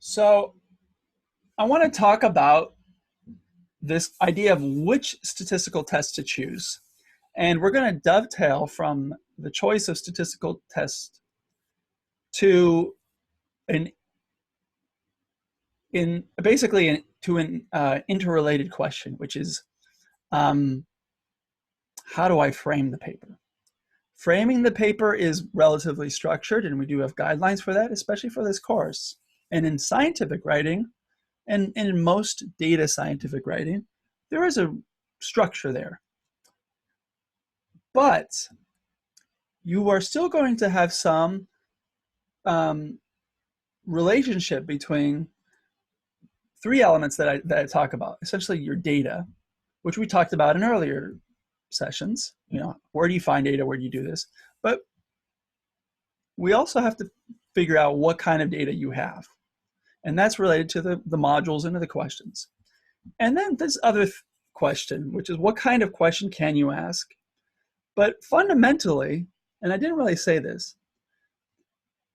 So I want to talk about this idea of which statistical test to choose. And we're going to dovetail from the choice of statistical test to an interrelated question, which is how do I frame the paper? Framing the paper is relatively structured, and we do have guidelines for that, especially for this course. And in scientific writing, and in most data scientific writing, there is a structure there. But you are still going to have some relationship between three elements that I talk about. Essentially your data, which we talked about in earlier sessions. Where do you find data? Where do you do this? But we also have to figure out what kind of data you have. And that's related to the modules and to the questions. And then this other question, which is what kind of question can you ask? But fundamentally, and I didn't really say this,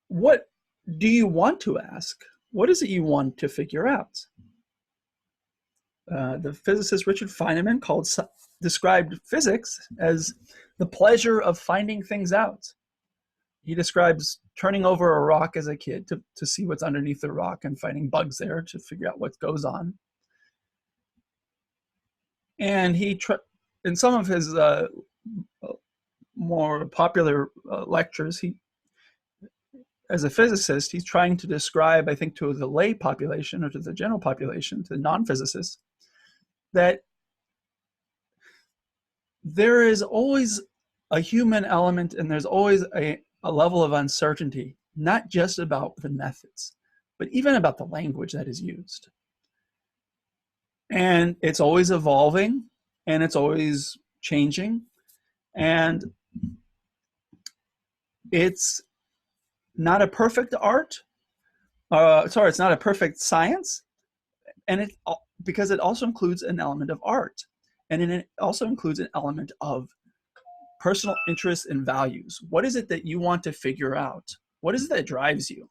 what do you want to ask? What is it you want to figure out? The physicist Richard Feynman described physics as the pleasure of finding things out. He describes turning over a rock as a kid to see what's underneath the rock and finding bugs there to figure out what goes on. And in some of his more popular lectures, as a physicist, he's trying to describe, I think, to the lay population or to the general population, to non-physicists, that there is always a human element and there's always a level of uncertainty, not just about the methods, but even about the language that is used. And it's always evolving and it's always changing. And it's not a perfect art. It's not a perfect science. And because it also includes an element of art. And it also includes an element of personal interests and values. What is it that you want to figure out? What is it that drives you?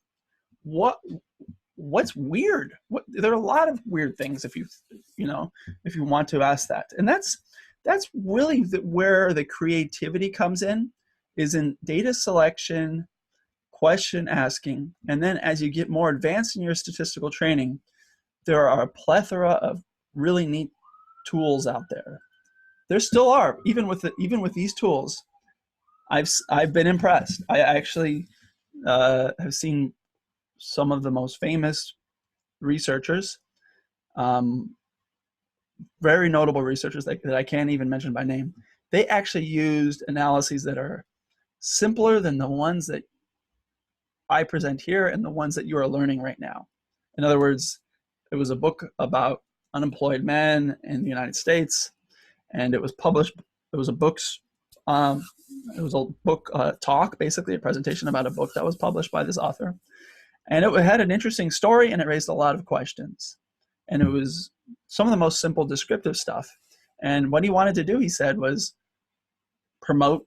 What's weird? There are a lot of weird things if you want to ask that. And that's really where the creativity comes in, is in data selection, question asking, and then as you get more advanced in your statistical training, there are a plethora of really neat tools out there. There still are, even with these tools. I've been impressed. I actually have seen some of the most famous researchers, very notable researchers that I can't even mention by name. They actually used analyses that are simpler than the ones that I present here and the ones that you are learning right now. In other words, it was a book about unemployed men in the United States, and it was published. It was a book talk, basically a presentation about a book that was published by this author, and it had an interesting story, and it raised a lot of questions, and it was some of the most simple descriptive stuff. And what he wanted to do, he said, was promote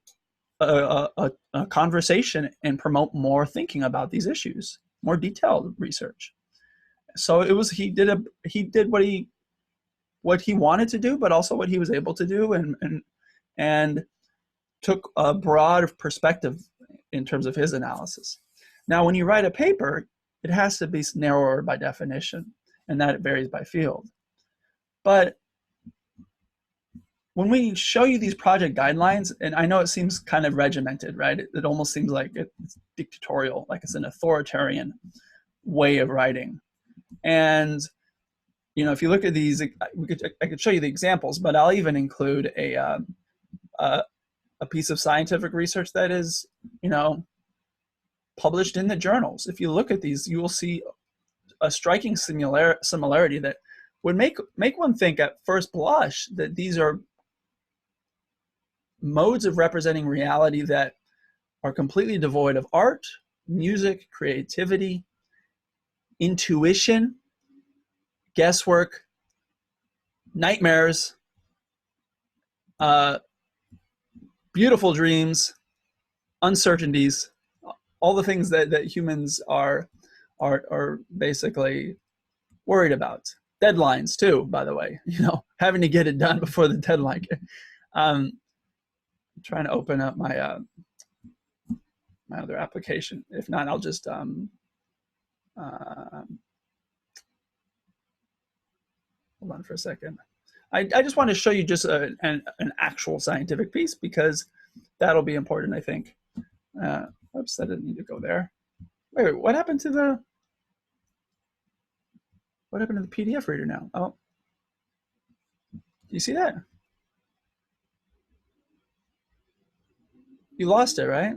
a conversation and promote more thinking about these issues, more detailed research. So he did what he wanted to do, but also what he was able to do, and took a broad perspective in terms of his analysis. Now, when you write a paper, it has to be narrower by definition, and that it varies by field. But when we show you these project guidelines, and I know it seems kind of regimented, right? It almost seems like it's dictatorial, like it's an authoritarian way of writing. And if you look at these, I could show you the examples, but I'll even include a piece of scientific research that is, published in the journals. If you look at these, you will see a striking similarity that would make one think at first blush that these are modes of representing reality that are completely devoid of art, music, creativity, intuition, guesswork, nightmares, beautiful dreams, uncertainties, all the things that humans are are basically worried about. Deadlines too, by the way, having to get it done before the deadline. I'm trying to open up my my other application. If not, I'll just hold on for a second. I just want to show you just an actual scientific piece, because that'll be important, I think. Oops, I didn't need to go there. Wait, what happened to the PDF reader now? Oh, you see that? You lost it, right?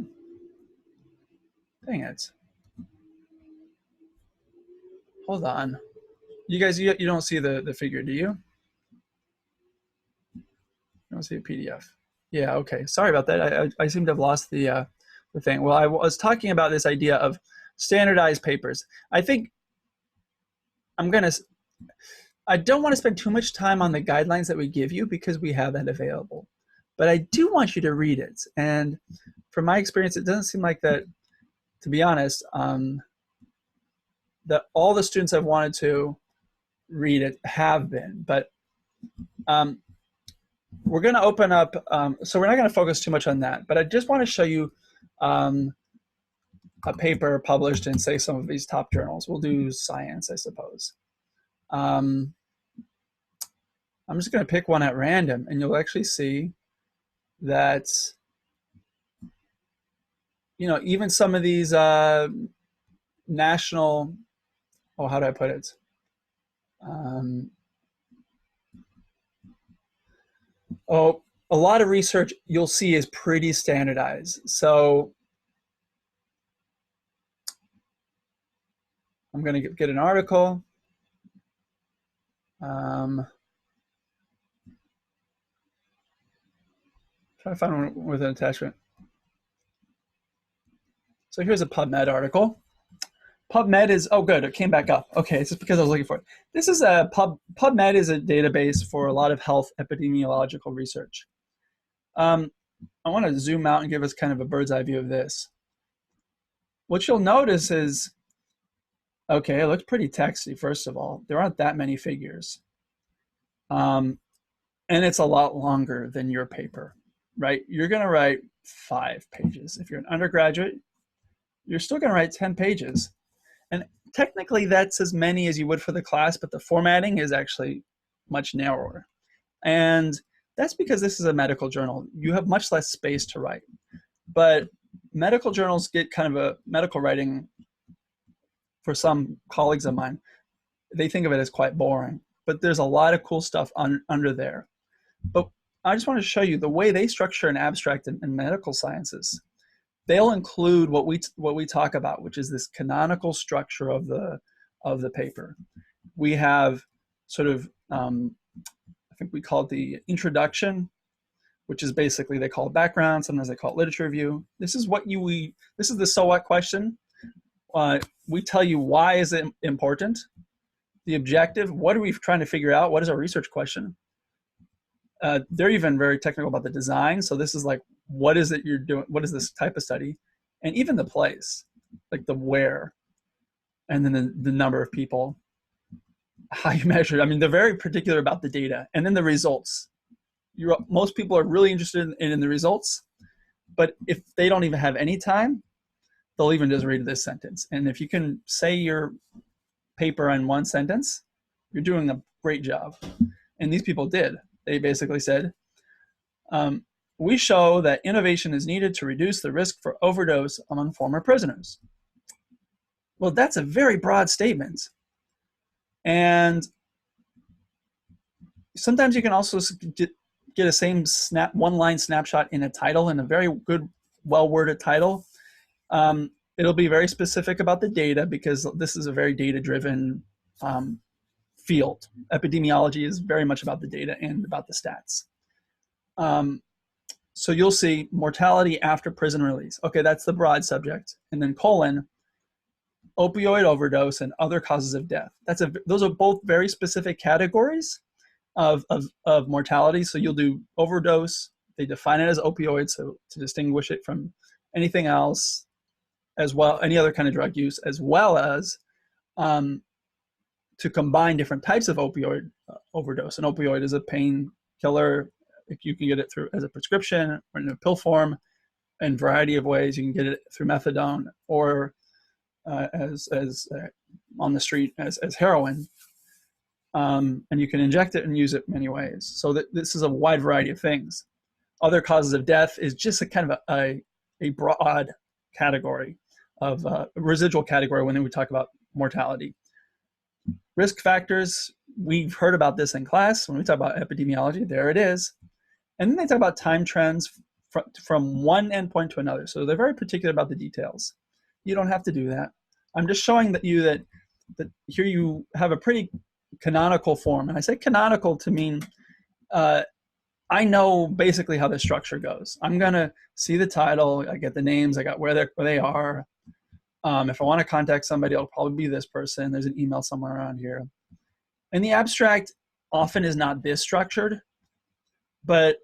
Dang it. Hold on. You guys, you don't see the figure, do you? You don't see a PDF. Yeah, okay. Sorry about that. I seem to have lost the thing. Well, I was talking about this idea of standardized papers. I think I don't want to spend too much time on the guidelines that we give you, because we have that available. But I do want you to read it. And from my experience, it doesn't seem like that, to be honest, that all the students I've wanted to read it have been. But we're going to open up, so we're not going to focus too much on that. But I just want to show you a paper published in, say, some of these top journals. We'll do Science, I suppose. I'm just going to pick one at random, and you'll actually see that, even some of these national, oh, how do I put it? A lot of research you'll see is pretty standardized. So I'm going to get an article. Try to find one with an attachment. So here's a PubMed article. PubMed is, oh good, it came back up. Okay, it's just because I was looking for it. This is a PubMed is a database for a lot of health epidemiological research. I want to zoom out and give us kind of a bird's eye view of this. What you'll notice is, okay, it looks pretty texty, first of all. There aren't that many figures. And it's a lot longer than your paper, right? You're going to write 5 pages. If you're an undergraduate, you're still going to write 10 pages. And technically, that's as many as you would for the class, but the formatting is actually much narrower. And that's because this is a medical journal. You have much less space to write. But medical journals get kind of a medical writing, for some colleagues of mine, they think of it as quite boring. But there's a lot of cool stuff under there. But I just want to show you the way they structure an abstract in medical sciences. They'll include what we talk about, which is this canonical structure of the paper. We have sort of, I think we call it the introduction, which is basically, they call it background. Sometimes they call it literature review. This is what this is the so what question. We tell you why is it important, the objective, what are we trying to figure out, what is our research question. They're even very technical about the design. So this is like, what is it you're doing? What is this type of study? And even the place, like the where, and then the number of people, how you measure it. I mean, they're very particular about the data. And then the results. Most people are really interested in the results, but if they don't even have any time, they'll even just read this sentence. And if you can say your paper in 1 sentence, you're doing a great job. And these people did. They basically said, we show that innovation is needed to reduce the risk for overdose among former prisoners. Well, that's a very broad statement. And sometimes you can also get a same one-line snapshot in a title, in a very good, well-worded title. It'll be very specific about the data, because this is a very data-driven field. Epidemiology is very much about the data and about the stats. So you'll see mortality after prison release. Okay, that's the broad subject. And then colon, opioid overdose and other causes of death. Those are both very specific categories of mortality. So you'll do overdose. They define it as opioid, so to distinguish it from anything else, as well, any other kind of drug use, as well as to combine different types of opioid overdose. An opioid is a painkiller. If you can get it through as a prescription or in a pill form, in a variety of ways. You can get it through methadone or as on the street as heroin. And you can inject it and use it many ways. So this is a wide variety of things. Other causes of death is just a kind of a broad category of residual category when we talk about mortality. Risk factors, we've heard about this in class when we talk about epidemiology. There it is. And then they talk about time trends from one endpoint to another. So they're very particular about the details. You don't have to do that. I'm just showing that here you have a pretty canonical form. And I say canonical to mean I know basically how the structure goes. I'm going to see the title. I get the names. I got where they are. If I want to contact somebody, it'll probably be this person. There's an email somewhere around here. And the abstract often is not this structured, but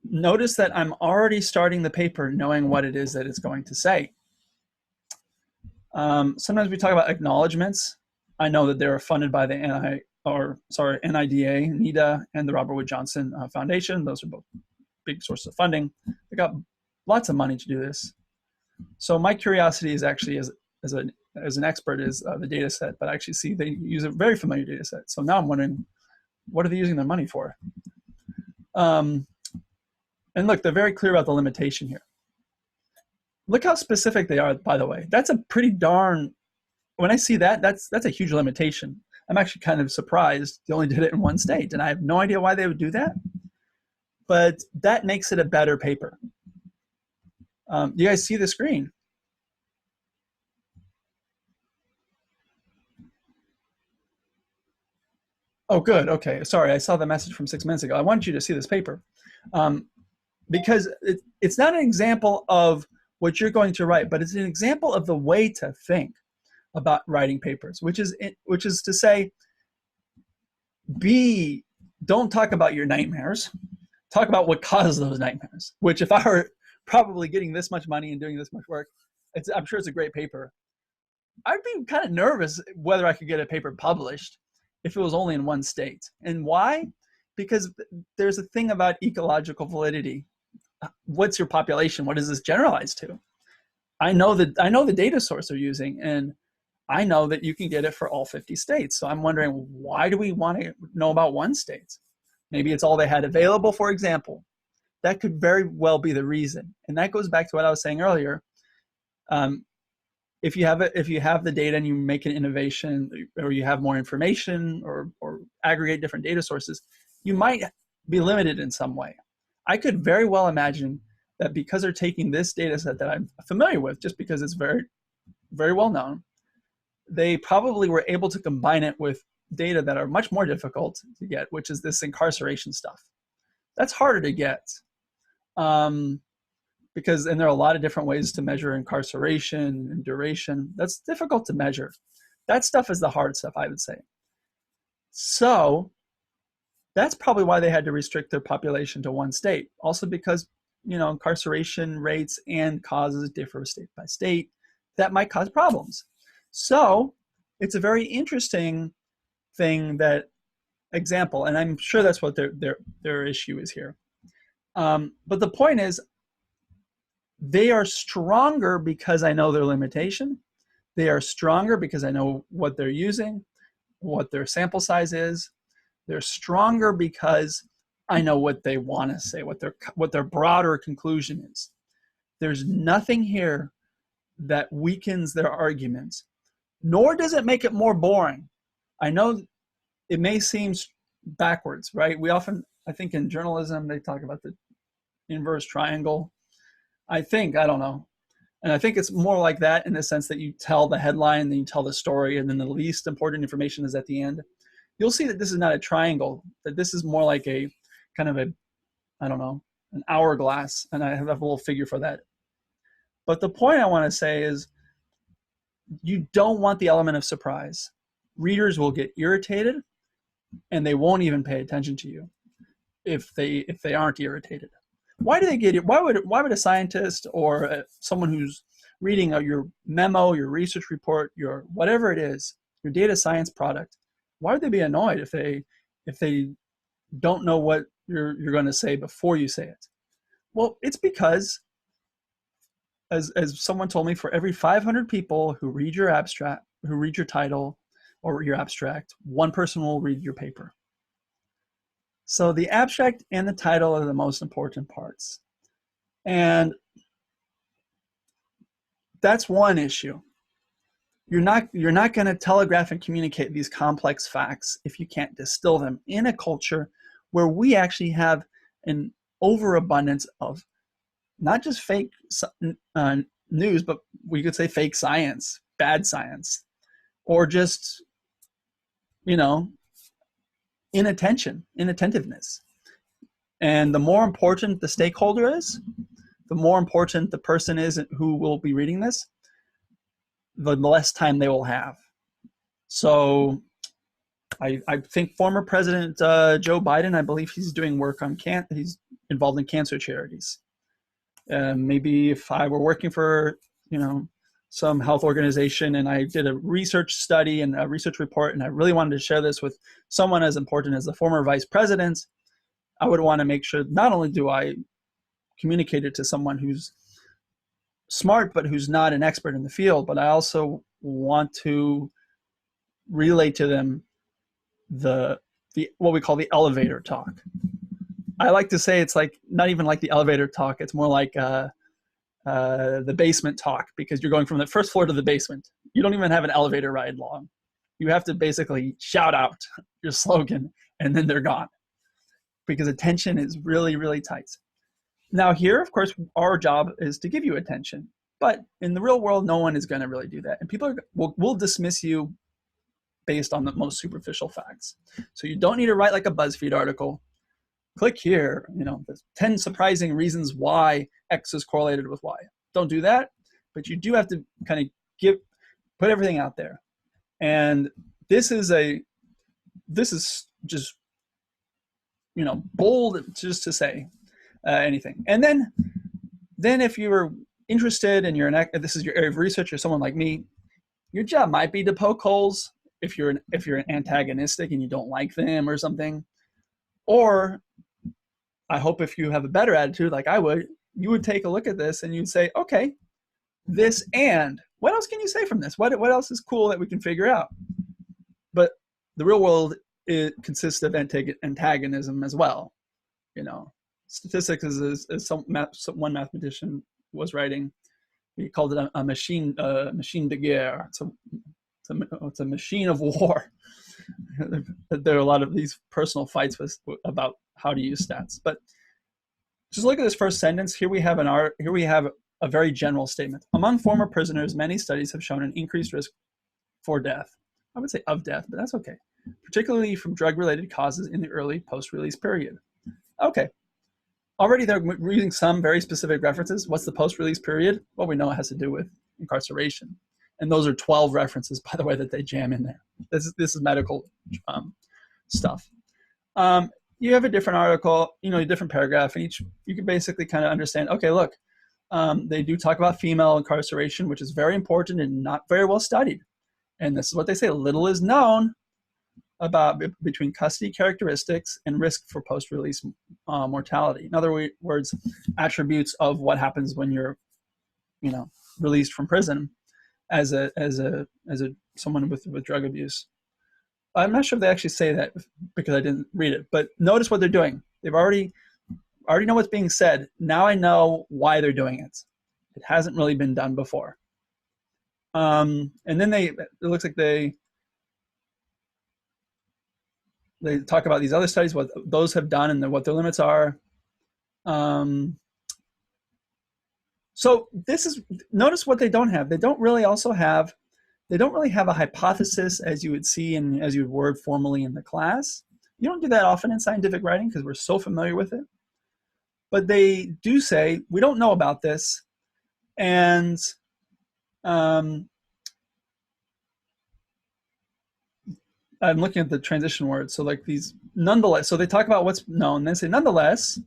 notice that I'm already starting the paper knowing what it is that it's going to say. Sometimes we talk about acknowledgements. I know that they're funded by the NIDA, NIDA, and the Robert Wood Johnson Foundation. Those are both big sources of funding. They got lots of money to do this. So my curiosity is actually, as an expert, is the data set, but I actually see they use a very familiar data set. So now I'm wondering, what are they using their money for? And look, they're very clear about the limitation here. Look how specific they are, by the way. That's a pretty darn, when I see that, that's a huge limitation. I'm actually kind of surprised they only did it in one state, and I have no idea why they would do that, but that makes it a better paper. You guys see the screen? Oh, good. Okay. Sorry, I saw the message from 6 minutes ago. I wanted you to see this paper because it's not an example of what you're going to write, but it's an example of the way to think about writing papers, which is to say, don't talk about your nightmares. Talk about what causes those nightmares, which if I were probably getting this much money and doing this much work, I'm sure it's a great paper. I'd be kind of nervous whether I could get a paper published if it was only in one state. And why? Because there's a thing about ecological validity. What's your population? What is this generalized to? I know the data source they're using, and I know that you can get it for all 50 states. So I'm wondering, why do we want to know about one state? Maybe it's all they had available, for example. That could very well be the reason. And that goes back to what I was saying earlier. If you have the data and you make an innovation, or you have more information, or aggregate different data sources, you might be limited in some way. I could very well imagine that because they're taking this data set that I'm familiar with, just because it's very, very well known, they probably were able to combine it with data that are much more difficult to get, which is this incarceration stuff. That's harder to get. Because there are a lot of different ways to measure incarceration and duration. That's difficult to measure. That stuff is the hard stuff, I would say. So that's probably why they had to restrict their population to one state. Also because, incarceration rates and causes differ state by state. That might cause problems. So it's a very interesting thing, that example, and I'm sure that's what their issue is here. But the point is, they are stronger because I know their limitation. They are stronger because I know what they're using, what their sample size is. They're stronger because I know what they want to say, what their broader conclusion is. There's nothing here that weakens their arguments, nor does it make it more boring. I know it may seem backwards, right? We often, I think in journalism, they talk about the inverse triangle. I don't know. And I think it's more like that in the sense that you tell the headline, then you tell the story, and then the least important information is at the end. You'll see that this is not a triangle, that this is more like a kind of an hourglass, and I have a little figure for that. But the point I want to say is, you don't want the element of surprise. Readers will get irritated, and they won't even pay attention to you if they aren't irritated. Why do they get it? Why would a scientist or someone who's reading your memo, your research report, your whatever it is, your data science product, why would they be annoyed if they don't know what you're going to say before you say it? Well, it's because, as someone told me, for every 500 people who read your abstract, who read your title or your abstract, one person will read your paper. So the abstract and the title are the most important parts. And that's one issue. You're not going to telegraph and communicate these complex facts if you can't distill them in a culture where we actually have an overabundance of not just fake news, but we could say fake science, bad science, or just, inattentiveness. And the more important the stakeholder is, the more important the person is who will be reading this, the less time they will have. So I think former President Joe Biden, I believe he's doing work on he's involved in cancer charities. Maybe if I were working for, some health organization and I did a research study and a research report, and I really wanted to share this with someone as important as the former vice president, I would want to make sure not only do I communicate it to someone who's smart but who's not an expert in the field, but I also want to relay to them the what we call the elevator talk. I like to say it's like not even like the elevator talk, it's more like the basement talk, because you're going from the first floor to the basement. You don't even have an elevator ride long. You have to basically shout out your slogan and then they're gone, because attention is really, really tight. Now here, of course, our job is to give you attention, but in the real world, no one is going to really do that. And people will dismiss you based on the most superficial facts. So you don't need to write like a BuzzFeed article. Click here, the 10 surprising reasons why X is correlated with Y. Don't do that, but you do have to kind of put everything out there. And this is just, bold just to say anything. And then if you were interested and this is your area of research, or someone like me, your job might be to poke holes if you're antagonistic and you don't like them or something. Or I hope if you have a better attitude like I would, you would take a look at this and you'd say, okay, this and what else can you say from this? What else is cool that we can figure out? But the real world, it consists of antagonism as well. Statistics is one mathematician was writing. He called it a machine de guerre. It's a machine of war. There are a lot of these personal fights about how to use stats. But just look at this first sentence. Here we have a very general statement. Among former prisoners, many studies have shown an increased risk for death. I would say of death, but that's okay. Particularly from drug-related causes in the early post-release period. Okay. Already they're using some very specific references. What's the post-release period? Well, we know it has to do with incarceration. And those are 12 references, by the way, that they jam in there. This is medical stuff. You have a different article, a different paragraph, and you can basically kind of understand, okay, look, they do talk about female incarceration, which is very important and not very well studied. And this is what they say: little is known about between custody characteristics and risk for post-release mortality. In other words, attributes of what happens when you're, released from prison as someone with drug abuse. I'm not sure if they actually say that because I didn't read it, but notice what they're doing. They've already know what's being said. Now I know why they're doing it. It hasn't really been done before. And then it looks like they talk about these other studies, what those have done and what their limits are. So notice what they don't have. They don't really have a hypothesis as you would see and as you would word formally in the class. You don't do that often in scientific writing because we're so familiar with it. But they do say, we don't know about this. And I'm looking at the transition words. So like these, nonetheless, so they talk about what's known. They say, nonetheless,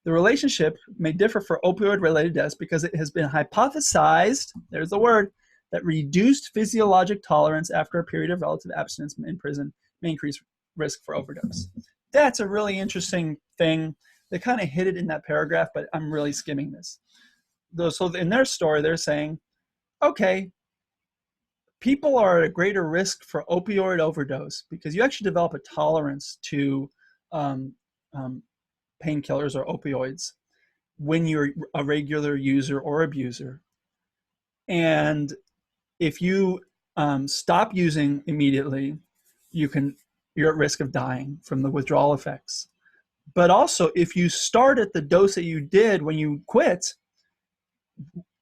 The relationship may differ for opioid-related deaths because it has been hypothesized, there's the word, that reduced physiologic tolerance after a period of relative abstinence in prison may increase risk for overdose. That's a really interesting thing. They kind of hit it in that paragraph, but I'm really skimming this. So in their story, they're saying, okay, people are at a greater risk for opioid overdose because you actually develop a tolerance to painkillers or opioids when you're a regular user or abuser. And if you stop using immediately, you're at risk of dying from the withdrawal effects. But also, if you start at the dose that you did when you quit,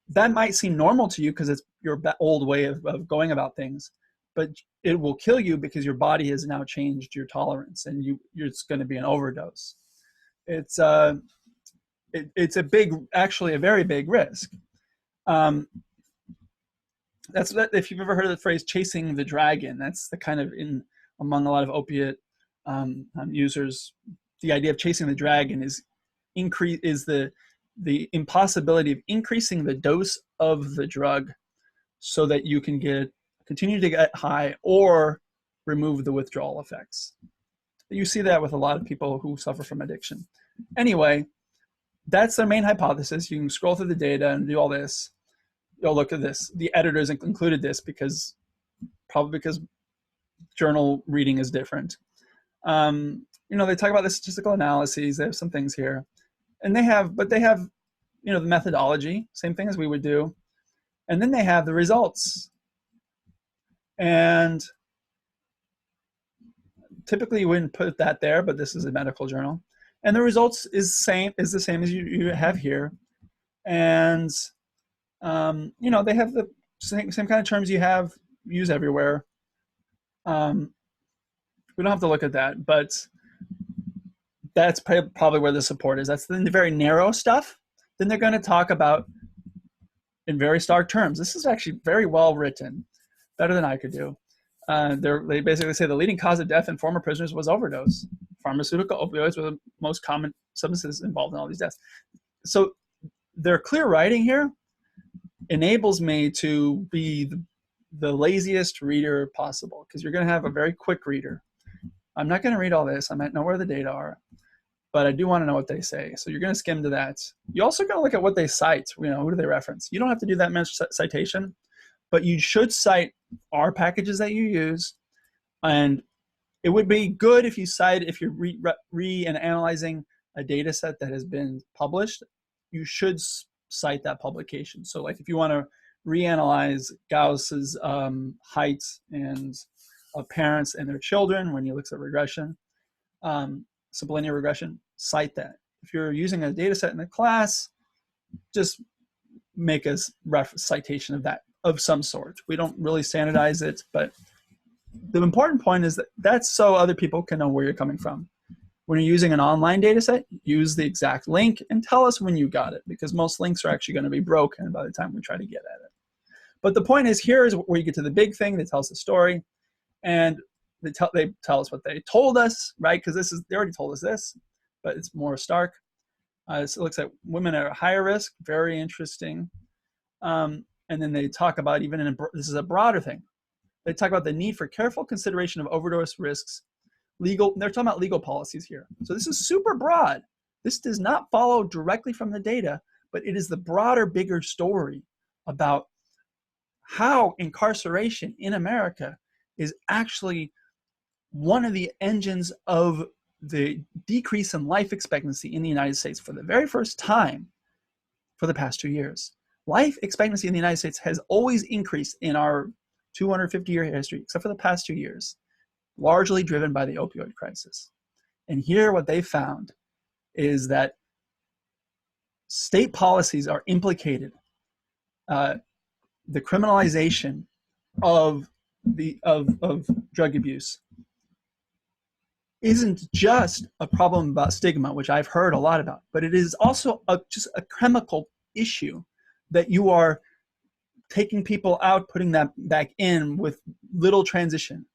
that might seem normal to you because it's your old way of going about things, but it will kill you because your body has now changed your tolerance, and it's going to be an overdose. It's actually a very big risk. That's if you've ever heard of the phrase "chasing the dragon." That's the kind of among a lot of opiate users, the idea of chasing the dragon is the impossibility of increasing the dose of the drug so that you can continue to get high or remove the withdrawal effects. You see that with a lot of people who suffer from addiction. Anyway, that's their main hypothesis. You can scroll through the data and do all this. You'll look at this. The editors included this probably because journal reading is different. They talk about the statistical analyses. They have some things here, and they have the methodology, same thing as we would do, and then they have the results. And typically you wouldn't put that there, but this is a medical journal, and the results is the same as you have here, and they have the same kind of terms you use everywhere. We don't have to look at that, but that's probably where the support is. That's the very narrow stuff. Then they're going to talk about in very stark terms. This is actually very well written, better than I could do. They basically say the leading cause of death in former prisoners was overdose. Pharmaceutical opioids were the most common substances involved in all these deaths. So their clear writing here enables me to be the laziest reader possible, because you're going to have a very quick reader. I'm not going to read all this. I might know where the data are, but I do want to know what they say. So you're going to skim to that. You also got to look at what they cite. Who do they reference? You don't have to do that much citation, but you should cite R packages that you use. And it would be good if you're re and analyzing a data set that has been published, you should cite that publication. So like if you want to reanalyze Gauss's height and of parents and their children when you look at regression, simple linear regression, cite that. If you're using a data set in the class, just make a citation of that of some sort. We don't really standardize it, but the important point is that that's so other people can know where you're coming from. When you're using an online data set, use the exact link and tell us when you got it, because most links are actually going to be broken by the time we try to get at it. But the point is, here is where you get to the big thing that tells the story. And they tell us what they told us, right? Because they already told us this, but it's more stark. So it looks at women at a higher risk, very interesting. And then they talk about this is a broader thing. They talk about the need for careful consideration of overdose risks. They're talking about legal policies here. So this is super broad. This does not follow directly from the data, but it is the broader, bigger story about how incarceration in America is actually one of the engines of the decrease in life expectancy in the United States for the very first time for the past 2 years. Life expectancy in the United States has always increased in our 250-year history, except for the past 2 years, largely driven by the opioid crisis. And here what they found is that state policies are implicated. The criminalization of drug abuse isn't just a problem about stigma, which I've heard a lot about, but it is also just a chemical issue that you are taking people out, putting them back in with little transition.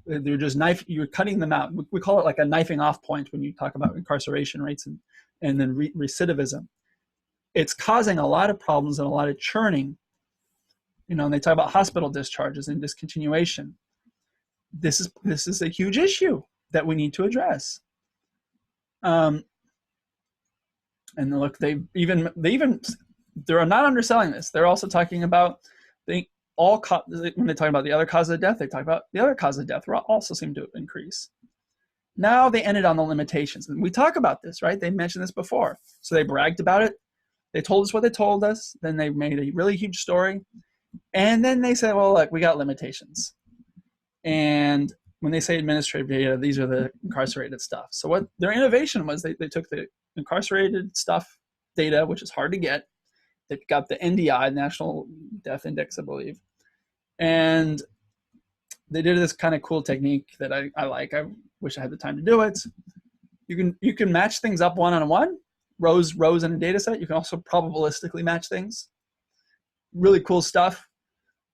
You're cutting them out. We call it like a knifing off point when you talk about incarceration rates and then recidivism. It's causing a lot of problems and a lot of churning. You know, and they talk about hospital discharges and discontinuation. This is a huge issue that we need to address. And look, they're not underselling this. They're also talking about when they talk about the other causes of death, they talk about the other causes of death also seem to increase. Now they ended on the limitations, and we talk about this, right? They mentioned this before, so they bragged about it. They told us what they told us. Then they made a really huge story, and then they said, "Well, look, we got limitations." And when they say administrative data, these are the incarcerated stuff. So what their innovation was, they took the incarcerated stuff data, which is hard to get. They got the NDI, National Death Index, I believe. And they did this kind of cool technique that I like. I wish I had the time to do it. You can match things up one-on-one, rows in a data set. You can also probabilistically match things. Really cool stuff.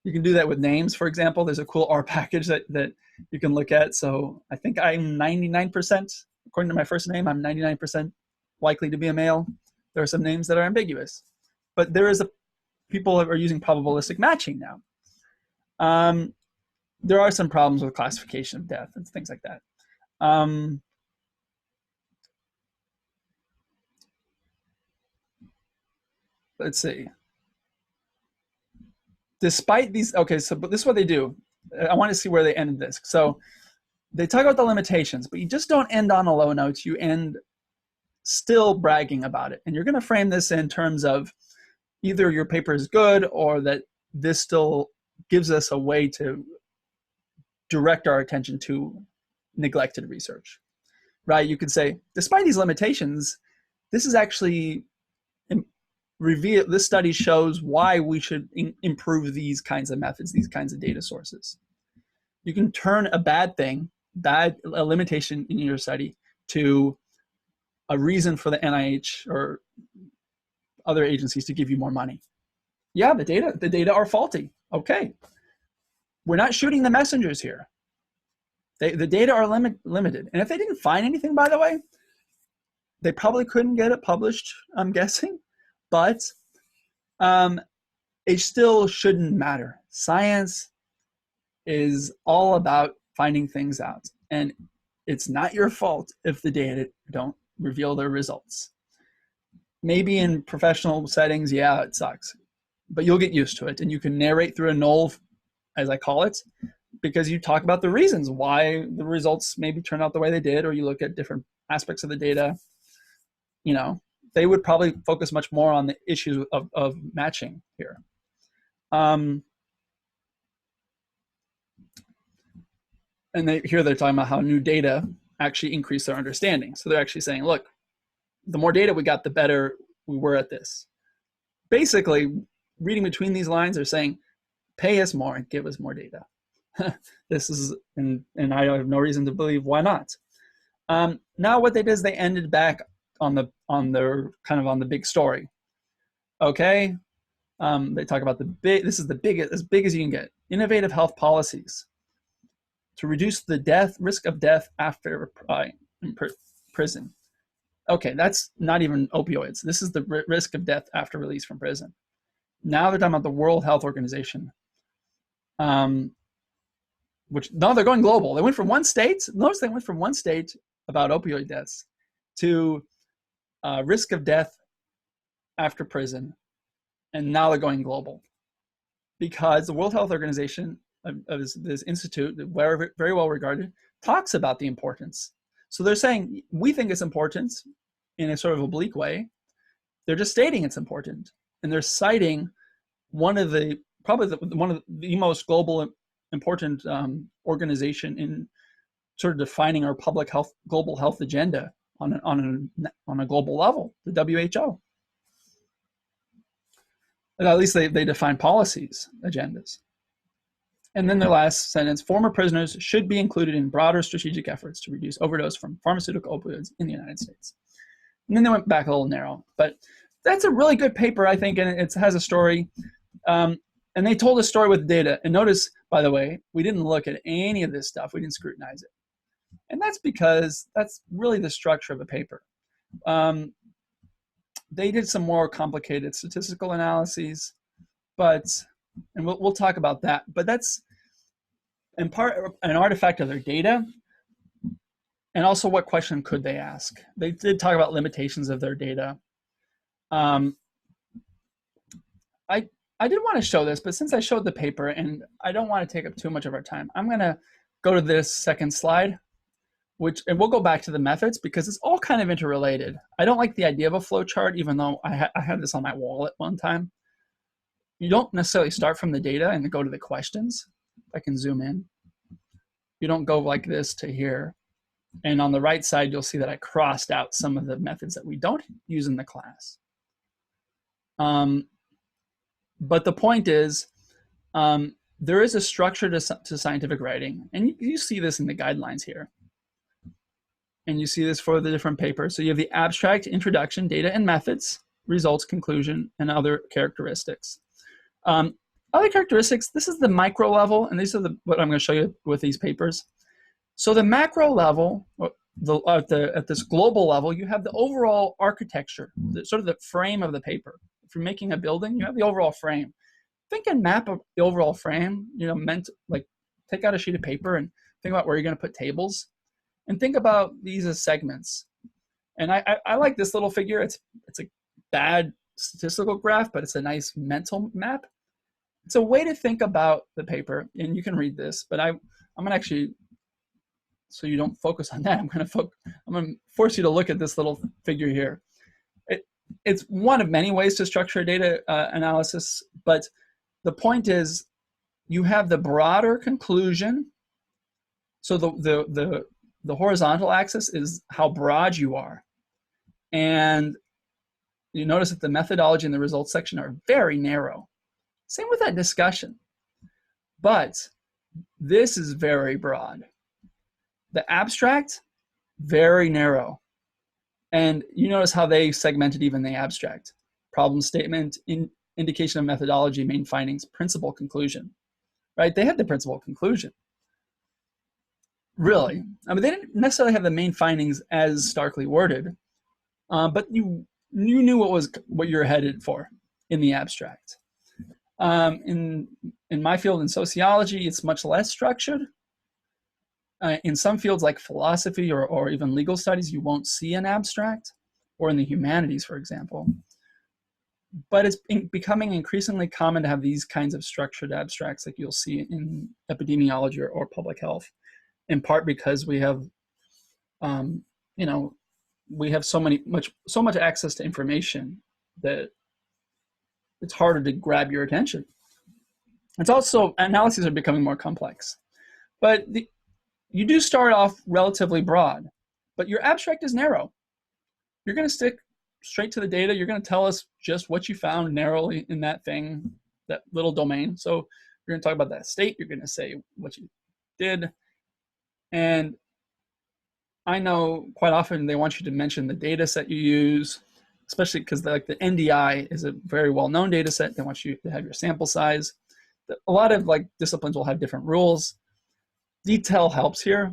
You can do that with names, for example. There's a cool R package that you can look at. So I think I'm 99%, according to my first name, I'm 99% likely to be a male. There are some names that are ambiguous. But people are using probabilistic matching now. There are some problems with classification of death and things like that. Let's see. Despite these, okay, but this is what they do. I want to see where they ended this. So they talk about the limitations, but you just don't end on a low note. You end still bragging about it. And you're going to frame this in terms of either your paper is good or that this still gives us a way to direct our attention to neglected research, right? You could say, despite these limitations, this is actually this study shows why we should improve these kinds of methods, these kinds of data sources. You can turn a bad thing, a limitation in your study, to a reason for the NIH or other agencies to give you more money. Yeah, the data are faulty. Okay. We're not shooting the messengers here. The data are limited. And if they didn't find anything, by the way, they probably couldn't get it published, I'm guessing. But it still shouldn't matter. Science is all about finding things out. And it's not your fault if the data don't reveal their results. Maybe in professional settings, yeah, it sucks. But you'll get used to it. And you can narrate through a null, as I call it, because you talk about the reasons why the results maybe turn out the way they did, or you look at different aspects of the data. You know, they would probably focus much more on the issues of matching here. And here they're talking about how new data actually increase their understanding. So they're actually saying, look, the more data we got, the better we were at this. Basically, reading between these lines, they're saying, pay us more and give us more data. This is, and I have no reason to believe why not. Now what they did is they ended back on the big story. Okay, they talk about this is the biggest, as big as you can get. Innovative health policies to reduce the risk of death after prison. Okay, that's not even opioids. This is the risk of death after release from prison. Now they're talking about the World Health Organization, which now they're going global. They went from one state. Notice they went from one state about opioid deaths to risk of death after prison, and now they're going global because the World Health Organization, this institute, very, very well regarded, talks about the importance. So they're saying we think it's important in a sort of oblique way. They're just stating it's important, and they're citing one of the most global important organization in sort of defining our global health agenda on a global level, the WHO. And at least they define policies, agendas. And then the last sentence, former prisoners should be included in broader strategic efforts to reduce overdose from pharmaceutical opioids in the United States. And then they went back a little narrow, but that's a really good paper, I think, and it has a story. And they told a story with data. And notice, by the way, we didn't look at any of this stuff. We didn't scrutinize it. And that's because that's really the structure of a paper. they did some more complicated statistical analyses, and we'll talk about that. But that's in part an artifact of their data, and also what question could they ask. They did talk about limitations of their data. I did want to show this, but since I showed the paper and I don't want to take up too much of our time, I'm going to go to this second slide, and we'll go back to the methods because it's all kind of interrelated. I don't like the idea of a flow chart, even though I had this on my wall at one time. You don't necessarily start from the data and go to the questions. If I can zoom in. You don't go like this to here. And on the right side, you'll see that I crossed out some of the methods that we don't use in the class. But the point is, there is a structure to scientific writing. And you see this in the guidelines here. And you see this for the different papers. So you have the abstract, introduction, data and methods, results, conclusion, and other characteristics. Other characteristics, this is the micro level, and these are what I'm going to show you with these papers. So the macro level, at this global level, you have the overall architecture, sort of the frame of the paper. If you're making a building, you have the overall frame. Think and map of the overall frame, take out a sheet of paper and think about where you're going to put tables. And think about these as segments. And I like this little figure. It's a bad statistical graph, but it's a nice mental map. It's a way to think about the paper, and you can read this, but I'm going to actually, so you don't focus on that, I'm going to force you to look at this little figure here. It's one of many ways to structure data analysis, but the point is you have the broader conclusion. So the horizontal axis is how broad you are. And you notice that the methodology and the results section are very narrow. Same with that discussion. But this is very broad. The abstract, very narrow. And you notice how they segmented even the abstract. Problem statement, indication of methodology, main findings, principal conclusion. Right? They had the principal conclusion. Really. I mean, they didn't necessarily have the main findings as starkly worded, but you knew what you're headed for in the abstract. In my field in sociology, it's much less structured. In some fields like philosophy or even legal studies, you won't see an abstract, or in the humanities, for example. But it's becoming increasingly common to have these kinds of structured abstracts like you'll see in epidemiology or public health, in part because we have, we have so much access to information that it's harder to grab your attention. It's also, analyses are becoming more complex. But you do start off relatively broad, but your abstract is narrow. You're going to stick straight to the data. You're going to tell us just what you found narrowly in that thing, that little domain. So you're going to talk about that state. You're going to say what you did. And I know quite often they want you to mention the data set you use, especially because the NDI is a very well-known data set. They want you to have your sample size. A lot of disciplines will have different rules. Detail helps here,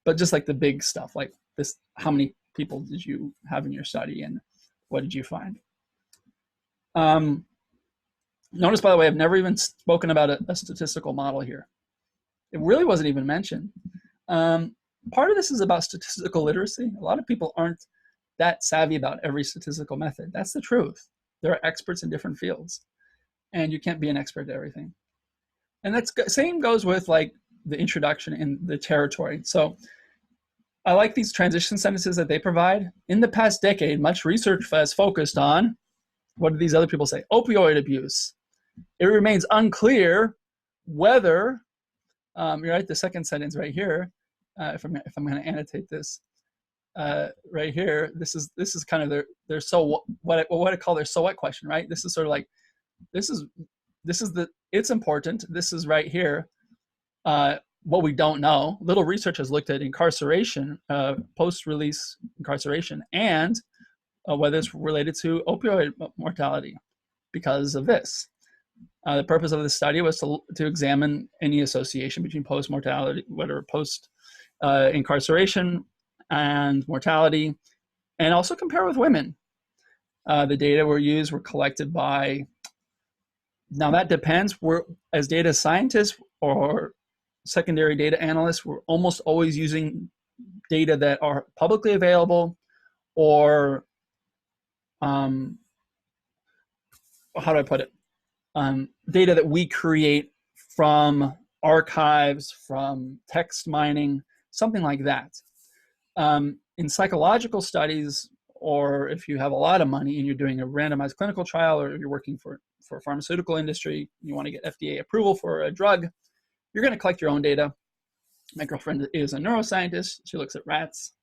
but just like the big stuff, like this, how many people did you have in your study and what did you find? Notice, by the way, I've never even spoken about a statistical model here. It really wasn't even mentioned. Part of this is about statistical literacy. A lot of people aren't that savvy about every statistical method. That's the truth. There are experts in different fields, and you can't be an expert at everything. And that's same goes with the introduction and the territory. So I like these transition sentences that they provide. In the past decade, much research has focused on, what do these other people say? Opioid abuse. It remains unclear whether, you're right, the second sentence right here, if I'm going to annotate this, right here, this is kind of their so what I call their so what question, right? This is sort of like, it's important. This is right here. What we don't know. Little research has looked at incarceration, post-release incarceration, and whether it's related to opioid mortality because of this. The purpose of this study was to examine any association between post-mortality, whether post-incarceration and mortality, and also compare with women. The data were used were collected by, now that depends. We're, as data scientists or secondary data analysts, we're almost always using data that are publicly available, or how do I put it? Data that we create from archives, from text mining, something like that. In psychological studies, or if you have a lot of money and you're doing a randomized clinical trial, or you're working for a pharmaceutical industry, you want to get FDA approval for a drug, you're going to collect your own data. My girlfriend is a neuroscientist. She looks at rats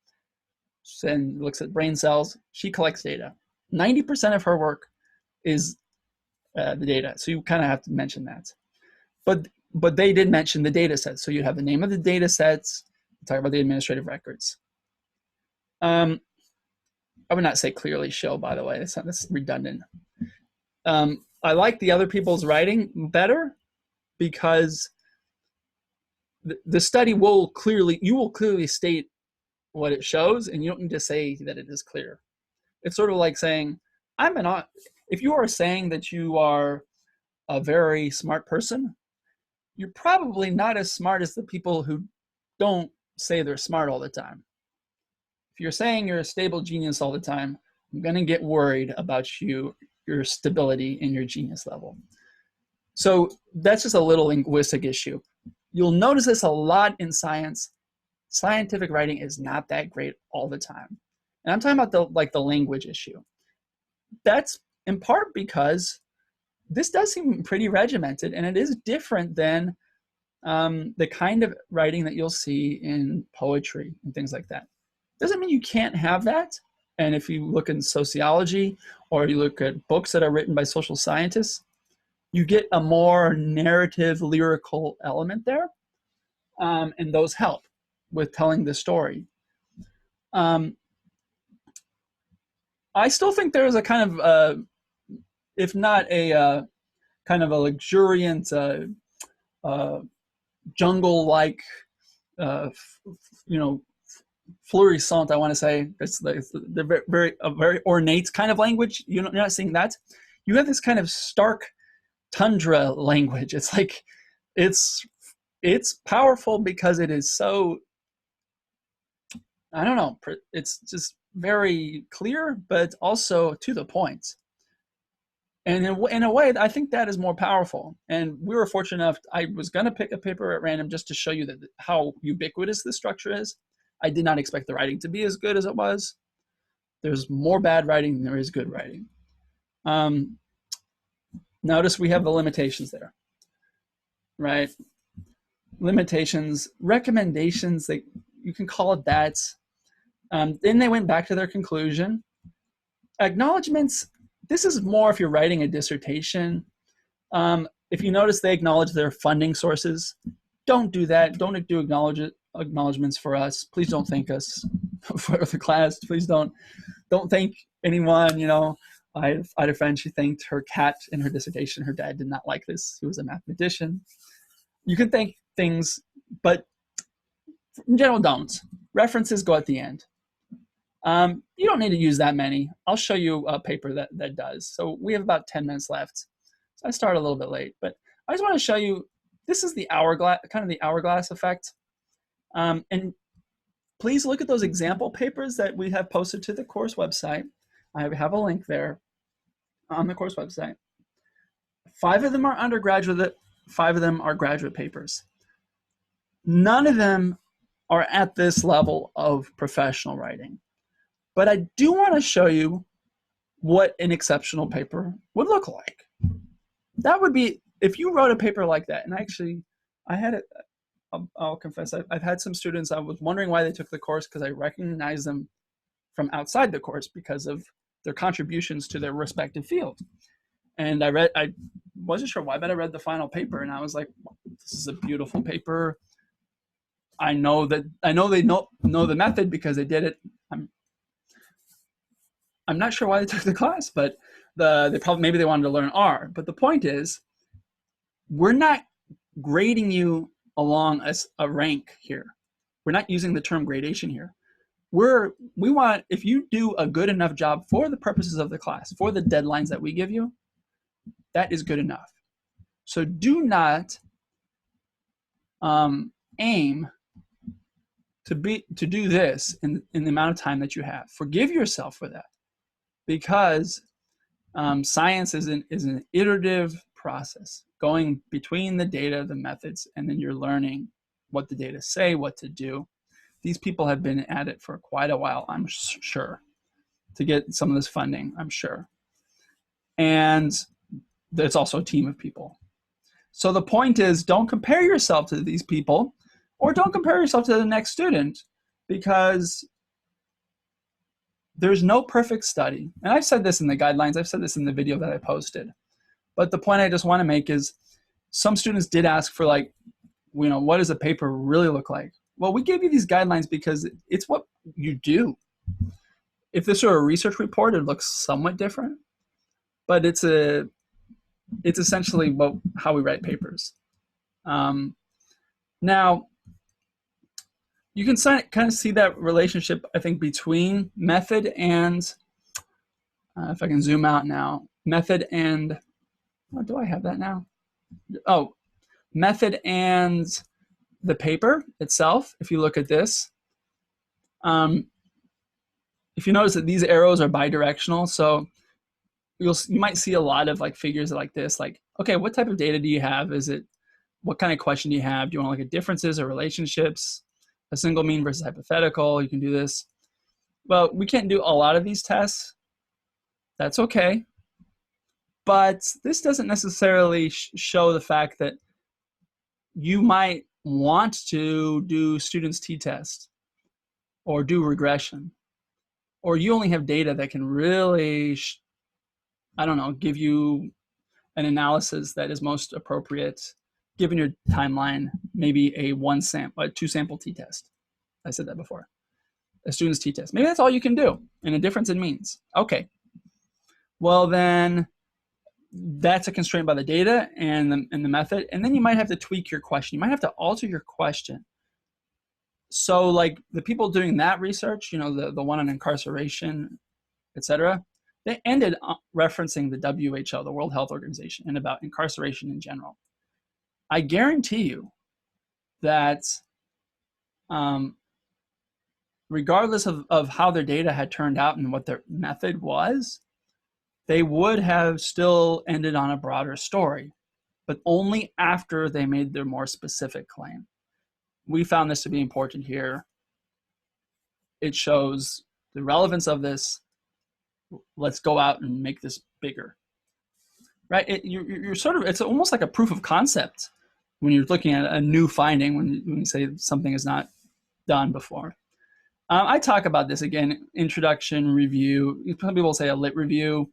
and looks at brain cells. She collects data. 90% of her work is the data. So you kind of have to mention that. But they did mention the data sets. So you have the name of the data sets, talk about the administrative records. I would not say clearly show, by the way. That's redundant. I like the other people's writing better, because the study will clearly, you will clearly state what it shows, and you don't need to say that it is clear. It's sort of like saying, if you are saying that you are a very smart person, you're probably not as smart as the people who don't say they're smart all the time. If you're saying you're a stable genius all the time, I'm going to get worried about your stability and your genius level. So that's just a little linguistic issue. You'll notice this a lot in science. Scientific writing is not that great all the time. And I'm talking about the language issue. That's in part because this does seem pretty regimented, and it is different than the kind of writing that you'll see in poetry and things like that. Doesn't mean you can't have that. And if you look in sociology, or you look at books that are written by social scientists, you get a more narrative, lyrical element there. And those help with telling the story. I still think there is a kind of, if not a kind of a luxuriant, jungle-like, fluorescent, I want to say. It's the very ornate kind of language. You're not seeing that. You have this kind of stark tundra language. It's like, it's powerful because it is so, I don't know, it's just very clear, but also to the point. And in a way, I think that is more powerful. And we were fortunate enough, I was going to pick a paper at random just to show you how ubiquitous this structure is. I did not expect the writing to be as good as it was. There's more bad writing than there is good writing. Notice we have the limitations there, right? Limitations, recommendations, you can call it that. Then they went back to their conclusion. Acknowledgements, this is more if you're writing a dissertation. If you notice, they acknowledge their funding sources. Don't do that. Don't do acknowledgements for us. Please don't thank us for the class. Please don't thank anyone. I had a friend, she thanked her cat in her dissertation. Her dad did not like this. He was a mathematician. You can thank things, but in general, don't. References go at the end. You don't need to use that many. I'll show you a paper that does. So we have about 10 minutes left. So I started a little bit late, but I just want to show you, this is the hourglass, kind of the hourglass effect. And please look at those example papers that we have posted to the course website. I have a link there on the course website. 5 of them are undergraduate, 5 of them are graduate papers. None of them are at this level of professional writing. But I do want to show you what an exceptional paper would look like. That would be, if you wrote a paper like that, and actually, I had it, I'll confess, I've had some students, I was wondering why they took the course, because I recognize them from outside the course because of their contributions to their respective field. And I wasn't sure why, but I read the final paper, and I was like, this is a beautiful paper. I know they know the method because they did it. I'm not sure why they took the class, but maybe they wanted to learn R. But the point is, we're not grading you along a rank here. We're not using the term gradation here. we want, if you do a good enough job for the purposes of the class, for the deadlines that we give you, that is good enough. So do not aim to do this in the amount of time that you have. Forgive yourself for that, because science is an iterative process, going between the data, the methods, and then you're learning what the data say, what to do. These people have been at it for quite a while, I'm sure, to get some of this funding, I'm sure. And it's also a team of people. So the point is, don't compare yourself to these people, or don't compare yourself to the next student, because there's no perfect study. And I've said this in the guidelines, I've said this in the video that I posted. But the point I just want to make is, some students did ask for, like, you know, what does a paper really look like? Well, we gave you these guidelines because it's what you do. If this were a research report, it looks somewhat different, but it's essentially how we write papers. Now, you can kind of see that relationship, I think, between method and, if I can zoom out now, method and, oh, do I have that now? Oh, method and the paper itself. If you look at this, if you notice that these arrows are bidirectional, so you might see a lot of like figures like this, like, okay, what type of data do you have? What kind of question do you have? Do you want to look at differences or relationships? A single mean versus hypothetical, you can do this. Well, we can't do a lot of these tests. That's okay. But this doesn't necessarily show the fact that you might want to do students' t-test or do regression, or you only have data that can really, I don't know, give you an analysis that is most appropriate given your timeline, maybe a 2 sample t-test. I said that before. A student's t-test. Maybe that's all you can do, and a difference in means. Okay. Well, then that's a constraint by the data and the method, and then you might have to tweak your question. You might have to alter your question. So like the people doing that research, you know, the one on incarceration, etc., they ended up referencing the WHO, the World Health Organization, and about incarceration in general. I guarantee you that regardless of how their data had turned out and what their method was, they would have still ended on a broader story, but only after they made their more specific claim. We found this to be important here. It shows the relevance of this. Let's go out and make this bigger, right? You're sort of, it's almost like a proof of concept when you're looking at a new finding, when you say something is not done before. I talk about this again, introduction, review. Some people say a lit review.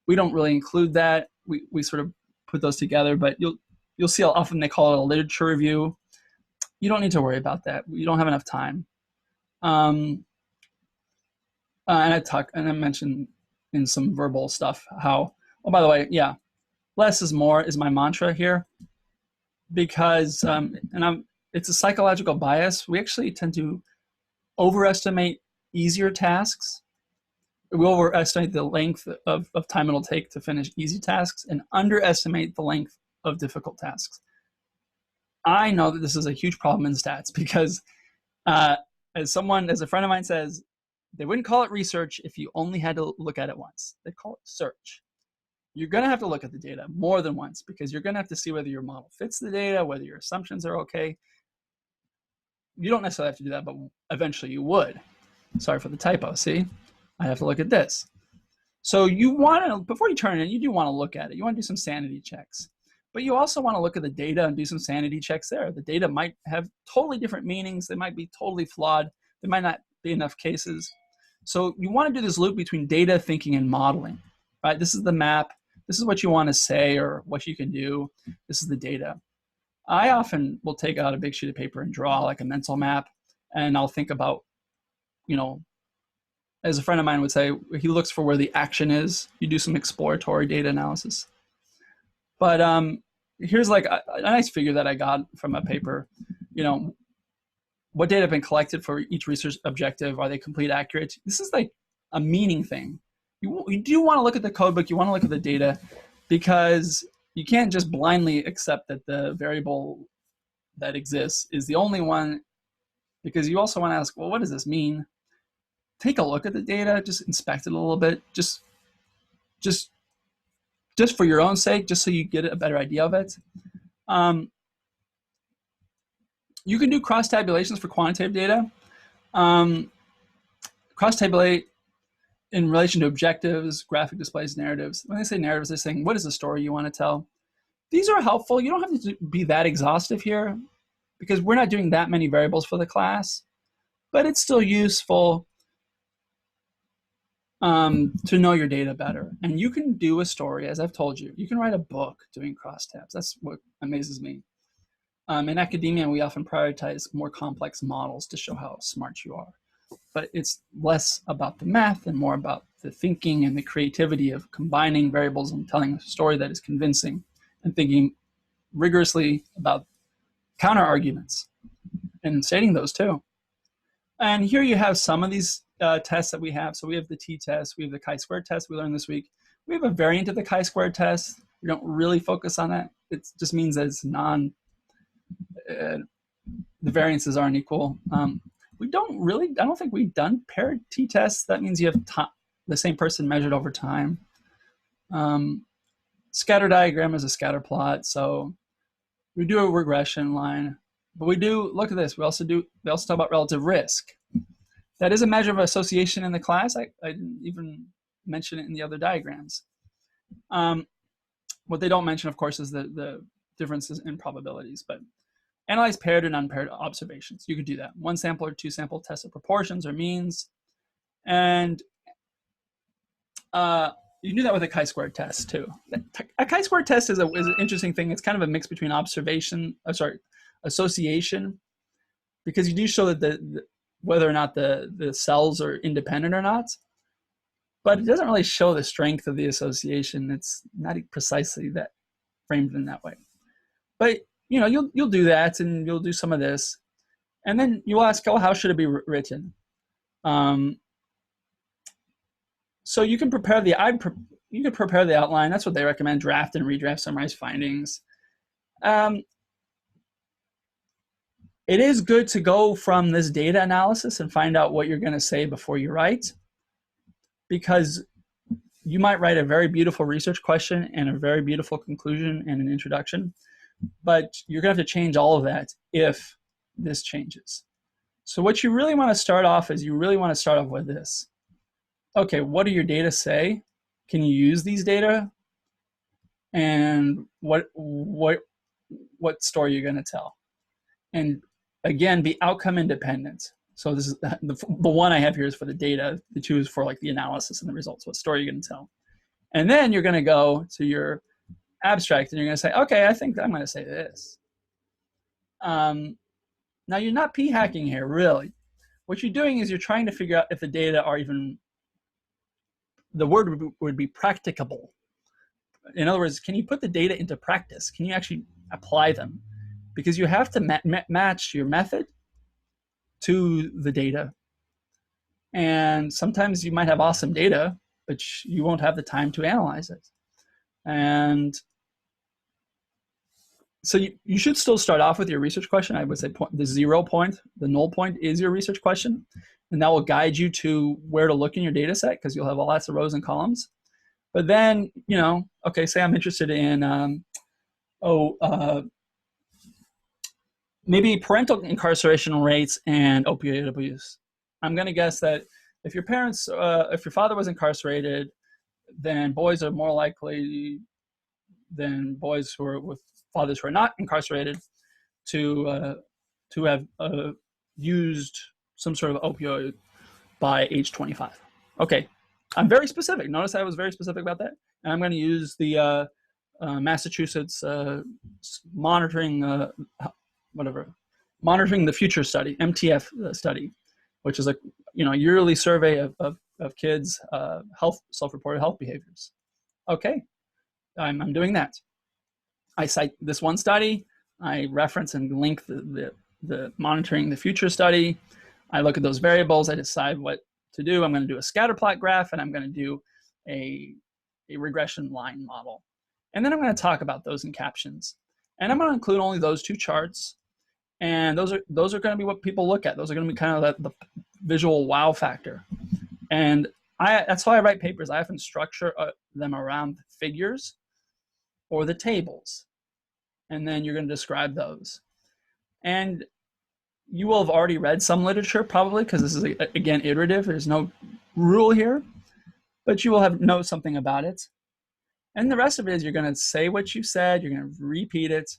We don't really include that. We sort of put those together, but you'll see how often they call it a literature review. You don't need to worry about that. You don't have enough time. And I mentioned in some verbal stuff how, oh, by the way, yeah, less is more is my mantra here, because it's a psychological bias. We actually tend to overestimate easier tasks. We overestimate the length of time it'll take to finish easy tasks and underestimate the length of difficult tasks. I know that this is a huge problem in stats because as a friend of mine says, they wouldn't call it research if you only had to look at it once. They call it search. You're going to have to look at the data more than once because you're going to have to see whether your model fits the data, whether your assumptions are okay. You don't necessarily have to do that, but eventually you would. Sorry for the typo, see? I have to look at this. So you want to, before you turn it in, you do want to look at it. You want to do some sanity checks. But you also want to look at the data and do some sanity checks there. The data might have totally different meanings. They might be totally flawed. There might not be enough cases. So you want to do this loop between data, thinking, and modeling, right? This is the map. This is what you want to say or what you can do. This is the data. I often will take out a big sheet of paper and draw like a mental map, and I'll think about, you know, as a friend of mine would say, he looks for where the action is. You do some exploratory data analysis. But here's like a nice figure that I got from a paper. You know, what data have been collected for each research objective? Are they complete, accurate? This is like a meaning thing. You do want to look at the code book, you want to look at the data, because you can't just blindly accept that the variable that exists is the only one, because you also want to ask, well, what does this mean? Take a look at the data, just inspect it a little bit, just for your own sake, just so you get a better idea of it. You can do cross tabulations for quantitative data. Cross tabulate in relation to objectives, graphic displays, narratives. When they say narratives, they're saying, what is the story you want to tell? These are helpful. You don't have to be that exhaustive here, because we're not doing that many variables for the class, but it's still useful to know your data better. And you can do a story, as I've told you. You can write a book doing crosstabs. That's what amazes me. In academia, we often prioritize more complex models to show how smart you are. But it's less about the math and more about the thinking and the creativity of combining variables and telling a story that is convincing, and thinking rigorously about counter arguments and stating those too. And here you have some of these tests that we have. So we have the t-test, we have the chi-squared test we learned this week. We have a variant of the chi-squared test. We don't really focus on that. It just means that it's the variances aren't equal. We don't really, I don't think we've done paired t-tests. That means you have the same person measured over time. Scatter diagram is a scatter plot. So we do a regression line, but we do, look at this. We also talk about relative risk. That is a measure of association in the class. I didn't even mention it in the other diagrams. What they don't mention, of course, is the differences in probabilities, but analyze paired and unpaired observations. You could do that. One sample or two sample test of proportions or means. And you can do that with a chi-squared test too. A chi-squared test is an interesting thing. It's kind of a mix between association, because you do show that whether or not the cells are independent or not, but it doesn't really show the strength of the association. It's not precisely that framed in that way. But you know, you'll do that, and you'll do some of this, and then you'll ask, oh, how should it be written? So you can prepare you can prepare the outline. That's what they recommend: draft and redraft, summarize findings. It is good to go from this data analysis and find out what you're going to say before you write, because you might write a very beautiful research question and a very beautiful conclusion and an introduction, but you're going to have to change all of that if this changes. So what you really want to start off is, you really want to start off with this. Okay, what do your data say? Can you use these data? And what story you're going to tell? And again, be outcome independent. So this is the one I have here is for the data. The two is for like the analysis and the results. What story you're going to tell? And then you're going to go to your abstract and you're going to say, okay, I think I'm going to say this. Now you're not p-hacking here, really. What you're doing is you're trying to figure out if the data are even, the word would be practicable. In other words, can you put the data into practice? Can you actually apply them? Because you have to match your method to the data. And sometimes you might have awesome data, but you won't have the time to analyze it. And so you should still start off with your research question. I would say the 0 point, the null point is your research question. And that will guide you to where to look in your data set, because you'll have lots of rows and columns. But then, you know, okay, say I'm interested in, maybe parental incarceration rates and opioid abuse. I'm going to guess that if your father was incarcerated, then boys are more likely than boys who are with fathers who are not incarcerated to have used some sort of opioid by age 25. Okay, I'm very specific. Notice I was very specific about that. And I'm going to use the Massachusetts monitoring the future study, MTF study, which is a yearly survey of kids' self-reported health behaviors. Okay, I'm doing that. I cite this one study. I reference and link the the monitoring the future study. I look at those variables. I decide what to do. I'm going to do a scatter plot graph, and I'm going to do a regression line model. And then I'm going to talk about those in captions. And I'm going to include only those 2 charts. And those are going to be what people look at. Those are going to be kind of the visual wow factor. And that's why I write papers. I often structure them around figures or the tables. And then you're going to describe those. And you will have already read some literature probably, because this is, again, iterative. There's no rule here. But you will know something about it. And the rest of it is you're going to say what you said. You're going to repeat it.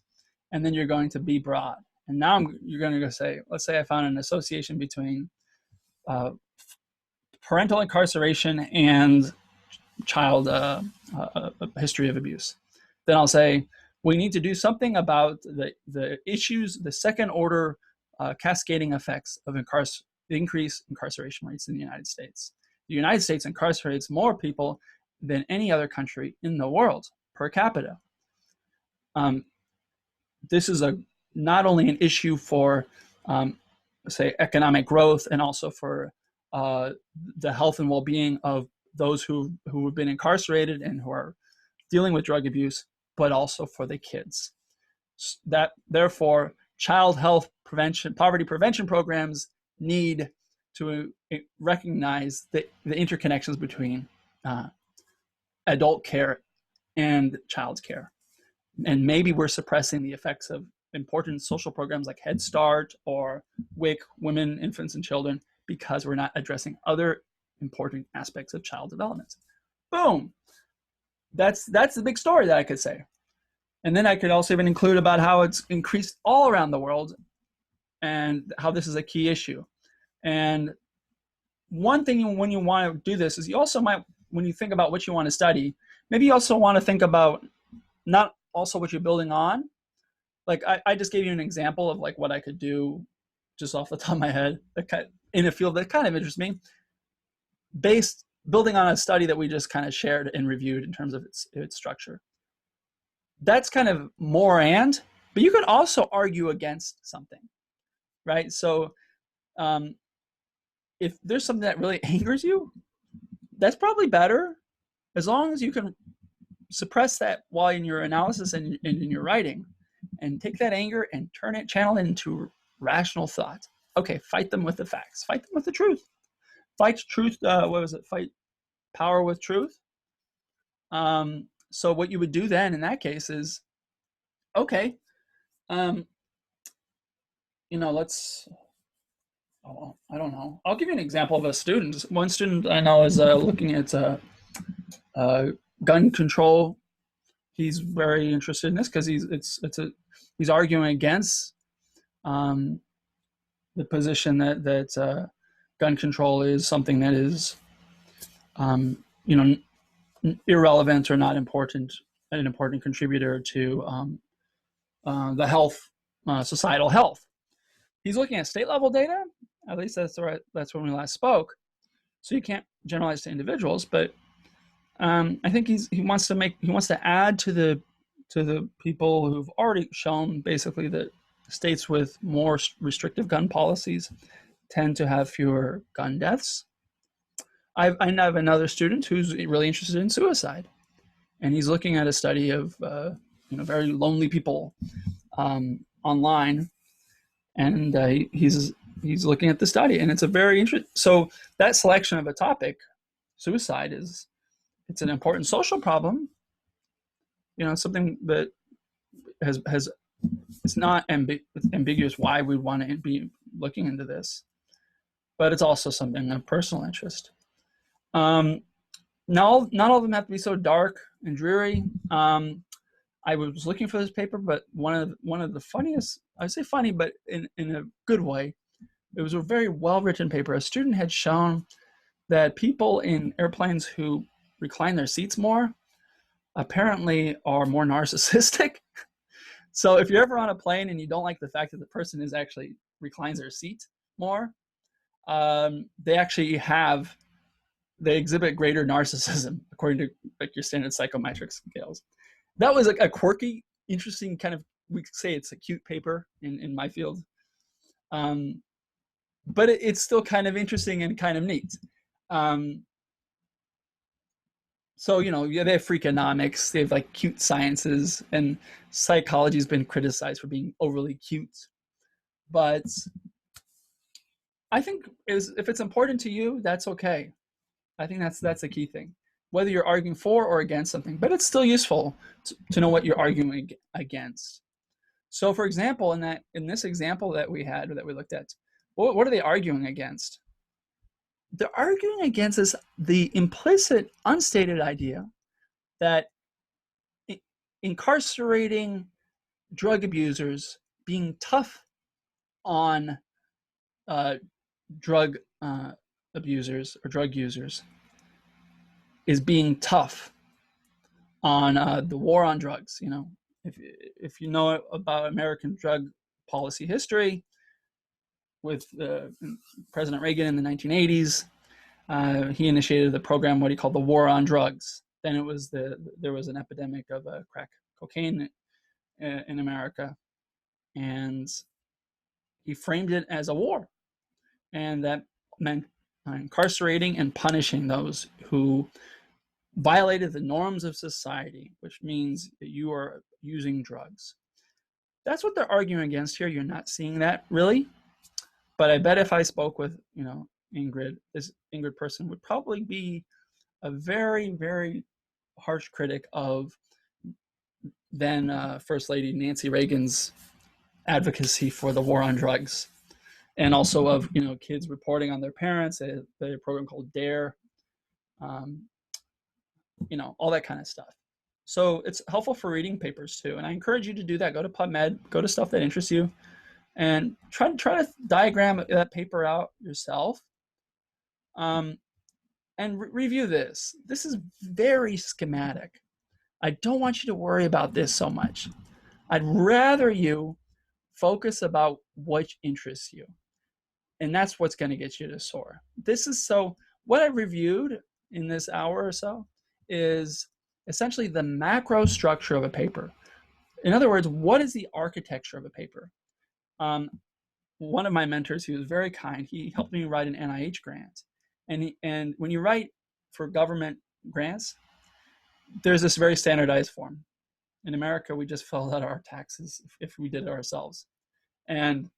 And then you're going to be broad. And now you're going to go say, let's say I found an association between parental incarceration and child history of abuse. Then I'll say, we need to do something about the issues, the second order cascading effects of the increased incarceration rates in the United States. The United States incarcerates more people than any other country in the world per capita. This is not only an issue for, say, economic growth, and also for the health and well-being of those who have been incarcerated and who are dealing with drug abuse, but also for the kids. Therefore, child health prevention, poverty prevention programs need to recognize the interconnections between adult care and child care. And maybe we're suppressing the effects of important social programs like Head Start or WIC, Women, Infants, and Children, because we're not addressing other important aspects of child development. Boom. That's the big story that I could say. And then I could also even include about how it's increased all around the world and how this is a key issue. And one thing when you want to do this is you also might, when you think about what you want to study, maybe you also want to think about not also what you're building on. Like I just gave you an example of like what I could do just off the top of my head in a field that kind of interests me, building on a study that we just kind of shared and reviewed in terms of its structure. That's kind of but you could also argue against something, right? So if there's something that really angers you, that's probably better, as long as you can suppress that while in your analysis and in your writing, and take that anger and channel it into rational thought. Okay, fight them with the facts. Fight them with the truth. Fight truth. What was it? Fight power with truth. So what you would do then in that case is, okay, let's. Oh, I don't know. I'll give you an example of a student. One student I know is looking at gun control. He's very interested in this because he's arguing against the position that gun control is something that is irrelevant or not important, an important contributor to the health, societal health. He's looking at state level data. At least that's when we last spoke. So you can't generalize to individuals, but I think he wants to add to the people who've already shown basically that states with more restrictive gun policies tend to have fewer gun deaths. I have another student who's really interested in suicide, and he's looking at a study of very lonely people online, and he's looking at the study, and it's a very interesting. So that selection of a topic, suicide, it's an important social problem. Something that it's not ambiguous why we want to be looking into this, but it's also something of personal interest. Not all of them have to be so dark and dreary. I was looking for this paper, but one of the funniest, I say funny, but in a good way, it was a very well-written paper. A student had shown that people in airplanes who recline their seats more apparently are more narcissistic. So if you're ever on a plane and you don't like the fact that the person is actually reclines their seat more, they exhibit greater narcissism according to like your standard psychometric scales. That was like a quirky, interesting kind of, we could say it's a cute paper in my field. But it's still kind of interesting and kind of neat. So, you know, they have Freakonomics, they have like cute sciences, and psychology has been criticized for being overly cute. But I think if it's important to you, that's okay. I think that's a key thing. Whether you're arguing for or against something, but it's still useful to know what you're arguing against. So, for example, in this example that we looked at, what are they arguing against? They're arguing against the implicit, unstated idea that incarcerating drug abusers, being tough on drug abusers or drug users, is being tough on the war on drugs. You know, if you know about American drug policy history, with President Reagan in the 1980s, he initiated the program, what he called the war on drugs. Then there was an epidemic of crack cocaine in America, and he framed it as a war, and that meant incarcerating and punishing those who violated the norms of society, which means that you are using drugs. That's what they're arguing against here. You're not seeing that really, but I bet if I spoke with, you know, Ingrid, this Ingrid person would probably be a very, very harsh critic of then First Lady Nancy Reagan's advocacy for the war on drugs, and also of, you know, kids reporting on their parents. They had a program called DARE, you know, all that kind of stuff. So it's helpful for reading papers too, and I encourage you to do that. Go to PubMed, go to stuff that interests you, and try to diagram that paper out yourself. And review this. This is very schematic. I don't want you to worry about this so much. I'd rather you focus about what interests you. And that's what's going to get you to soar. What I reviewed in this hour or so is essentially the macro structure of a paper. In other words, what is the architecture of a paper? One of my mentors, he was very kind, he helped me write an NIH grant. And when you write for government grants, there's this very standardized form. In America, we just fill out our taxes if we did it ourselves. And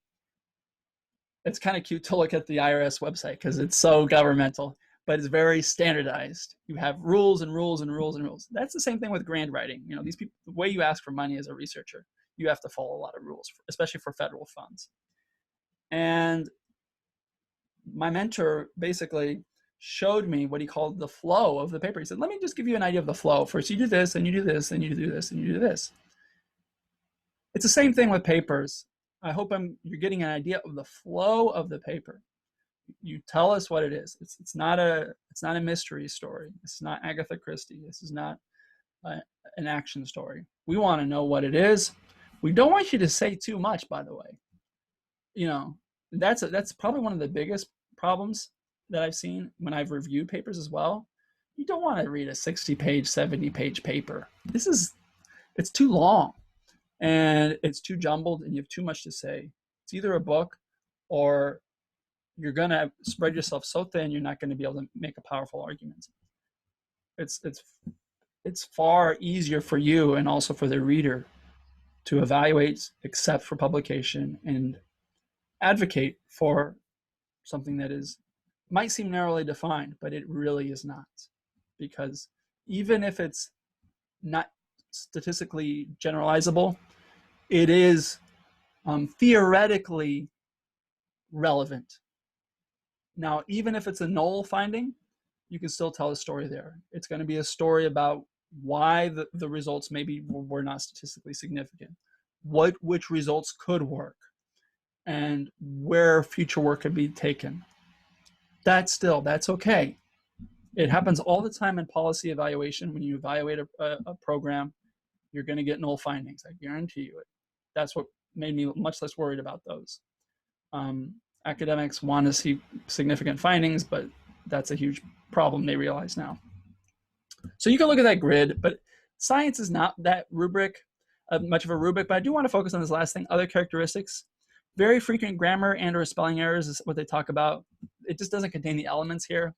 it's kind of cute to look at the IRS website because it's so governmental, but it's very standardized. You have rules and rules and rules and rules. That's the same thing with grant writing. You know, these people, the way you ask for money as a researcher, you have to follow a lot of rules, especially for federal funds. And my mentor basically showed me what he called the flow of the paper. He said, let me just give you an idea of the flow. First, you do this, and you do this, and you do this, and you do this. It's the same thing with papers. I hope you're getting an idea of the flow of the paper. You tell us what it is. It's not a mystery story. It's not Agatha Christie. This is not an action story. We want to know what it is. We don't want you to say too much, by the way. You know, that's probably one of the biggest problems that I've seen when I've reviewed papers as well. You don't want to read a 60-page, 70-page paper. It's too long and it's too jumbled and you have too much to say. It's either a book or you're going to spread yourself so thin you're not going to be able to make a powerful argument. It's far easier for you and also for the reader to evaluate, accept for publication, and advocate for something that might seem narrowly defined, but it really is not. Because even if it's not statistically generalizable, it is theoretically relevant. Now, even if it's a null finding, you can still tell a story there. It's going to be a story about why the results maybe were not statistically significant, which results could work, and where future work could be taken. That's okay. It happens all the time in policy evaluation. When you evaluate a program, you're going to get null findings. I guarantee you it. That's what made me much less worried about those. Academics want to see significant findings, but that's a huge problem they realize now. So you can look at that grid, but science is not that rubric, much of a rubric, but I do want to focus on this last thing, other characteristics. Very frequent grammar and or spelling errors is what they talk about. It just doesn't contain the elements here.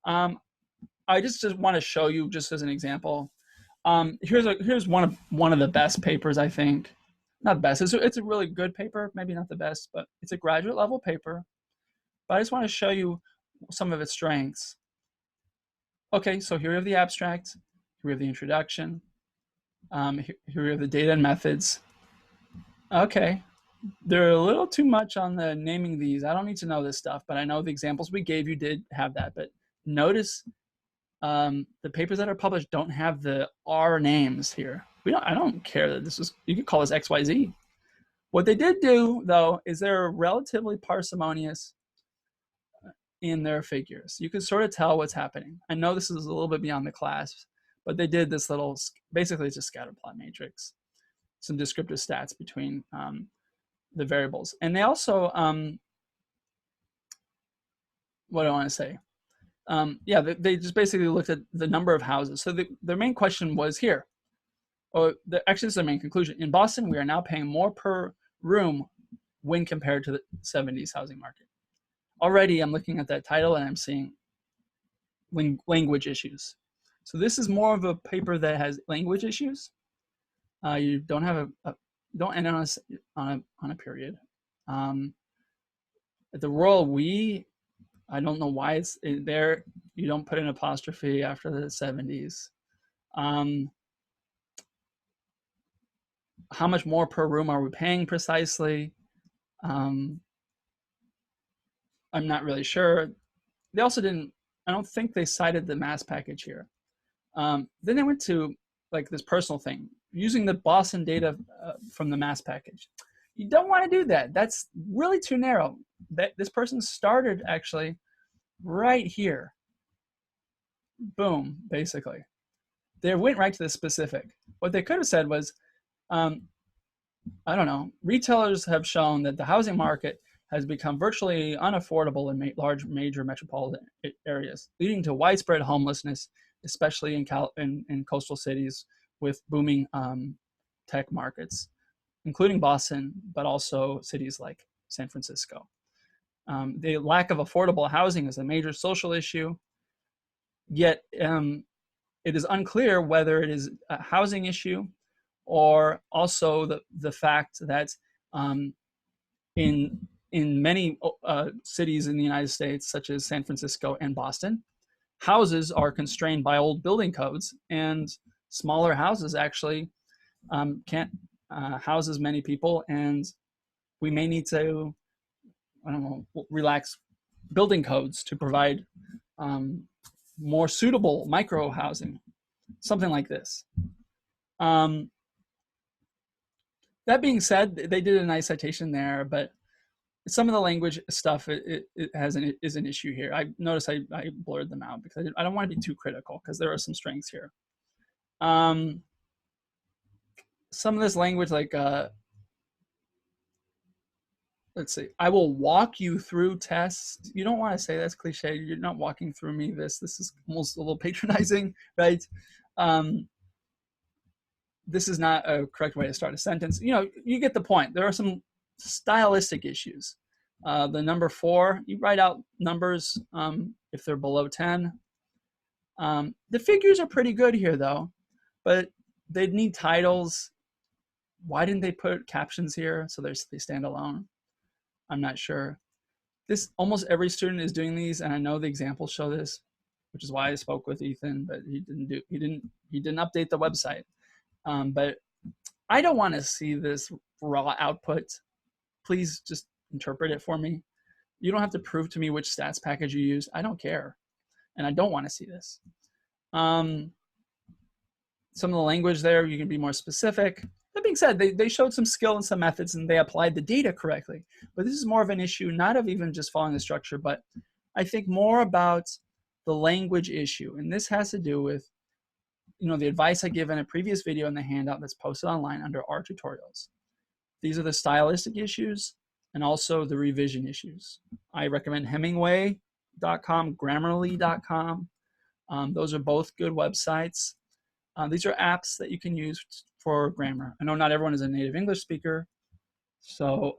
I just want to show you, just as an example. Here's one of the best papers, I think. Not best. It's a really good paper. Maybe not the best, but it's a graduate level paper. But I just want to show you some of its strengths. Okay, so here we have the abstract. Here we have the introduction. Here we have the data and methods. Okay, they're a little too much on the naming these. I don't need to know this stuff, but I know the examples we gave you did have that. But notice the papers that are published don't have the R names here. I don't care that this is, you could call this XYZ. What they did do, though, is they're relatively parsimonious in their figures. You can sort of tell what's happening. I know this is a little bit beyond the class, but they did this little, basically it's a scatter plot matrix, some descriptive stats between the variables. And they also, what do I want to say? Yeah, they just basically looked at the number of houses. So their main question was here. Actually, this is their main conclusion. In Boston, we are now paying more per room when compared to the 70s housing market. Already, I'm looking at that title and I'm seeing language issues. So this is more of a paper that has language issues. You don't have don't end on a period. At the royal we, I don't know why it's there. You don't put an apostrophe after the 70s. How much more per room are we paying precisely? I'm not really sure. They also didn't, I don't think they cited the mass package here. Then they went to like this personal thing, using the Boston data from the mass package. You don't want to do that. That's really too narrow. This person started actually right here. Boom, basically. They went right to the specific. What they could have said was, I don't know, retailers have shown that the housing market has become virtually unaffordable in large major metropolitan areas, leading to widespread homelessness, especially in coastal cities with booming tech markets, including Boston, but also cities like San Francisco. The lack of affordable housing is a major social issue, yet it is unclear whether it is a housing issue or also the fact that in many cities in the United States, such as San Francisco and Boston, houses are constrained by old building codes, and smaller houses actually can't house as many people, and we may need to, I don't know, relax building codes to provide more suitable micro housing, something like this. That being said, they did a nice citation there, but some of the language stuff is an issue here. I noticed I blurred them out because I don't want to be too critical because there are some strengths here. Some of this language, like let's see, I will walk you through tests. You don't want to say that's cliche. You're not walking through me. This is almost a little patronizing, right? This is not a correct way to start a sentence. You know, you get the point. There are some stylistic issues. The number 4, you write out numbers if they're below 10. The figures are pretty good here though, but they'd need titles. Why didn't they put captions here so they stand alone? I'm not sure. Almost every student is doing these, and I know the examples show this, which is why I spoke with Ethan, but he didn't update the website. But I don't want to see this raw output. Please just interpret it for me. You don't have to prove to me which stats package you use. I don't care, and I don't want to see this. Some of the language there, you can be more specific. That being said, they showed some skill and some methods, and they applied the data correctly. But this is more of an issue, not of even just following the structure, but I think more about the language issue. And this has to do with, you know, the advice I give in a previous video in the handout that's posted online under our tutorials. These are the stylistic issues and also the revision issues. I recommend Hemingway.com, Grammarly.com. Those are both good websites. These are apps that you can use for grammar. I know not everyone is a native English speaker, So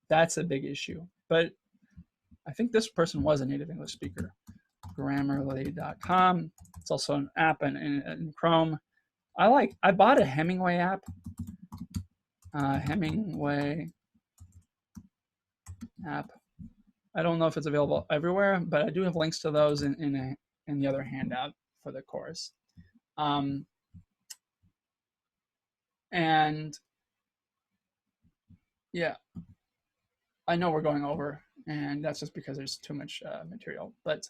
that's a big issue. But I think this person was a native English speaker. Grammarly.com. It's also an app in Chrome. I bought a Hemingway app. Hemingway app. I don't know if it's available everywhere, but I do have links to those in the other handout for the course. And yeah, I know we're going over, and that's just because there's too much material. But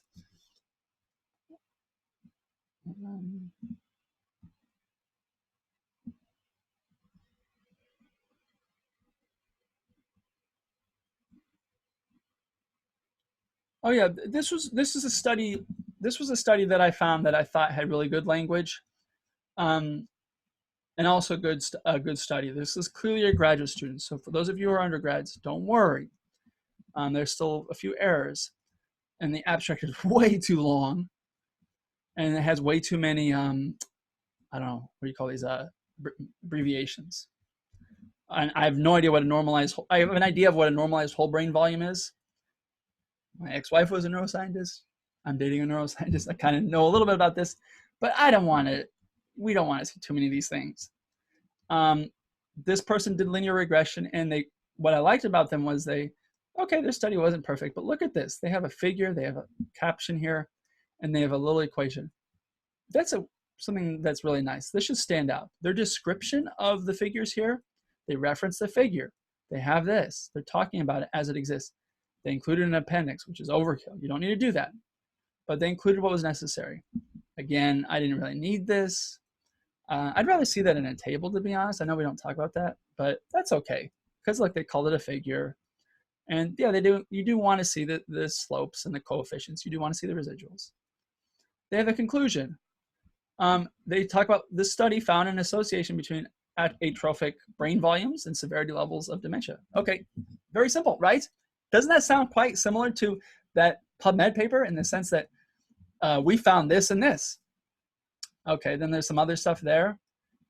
oh yeah, this was a study. This was a study that I found that I thought had really good language, and also a good study. This is clearly a graduate student. So for those of you who are undergrads, don't worry. There's still a few errors, and the abstract is way too long, and it has way too many I don't know, what do you call these abbreviations. And I have no idea what a normalized. I have an idea of what a normalized whole brain volume is. My ex-wife was a neuroscientist. I'm dating a neuroscientist. I kind of know a little bit about this, but I don't want to. We don't want to see too many of these things. This person did linear regression, and what I liked about them was their study wasn't perfect, but look at this. They have a figure, they have a caption here, and they have a little equation. That's something that's really nice. This should stand out. Their description of the figures here, they reference the figure. They have this. They're talking about it as it exists. They included an appendix, which is overkill. You don't need to do that. But they included what was necessary. Again, I didn't really need this. I'd rather see that in a table, to be honest. I know we don't talk about that, but that's okay. Because look, they called it a figure. And yeah, you do want to see the slopes and the coefficients. You do want to see the residuals. They have a conclusion. They talk about this study found an association between atrophic brain volumes and severity levels of dementia. Okay, very simple, right? Doesn't that sound quite similar to that PubMed paper in the sense that we found this and this? Okay, then there's some other stuff there.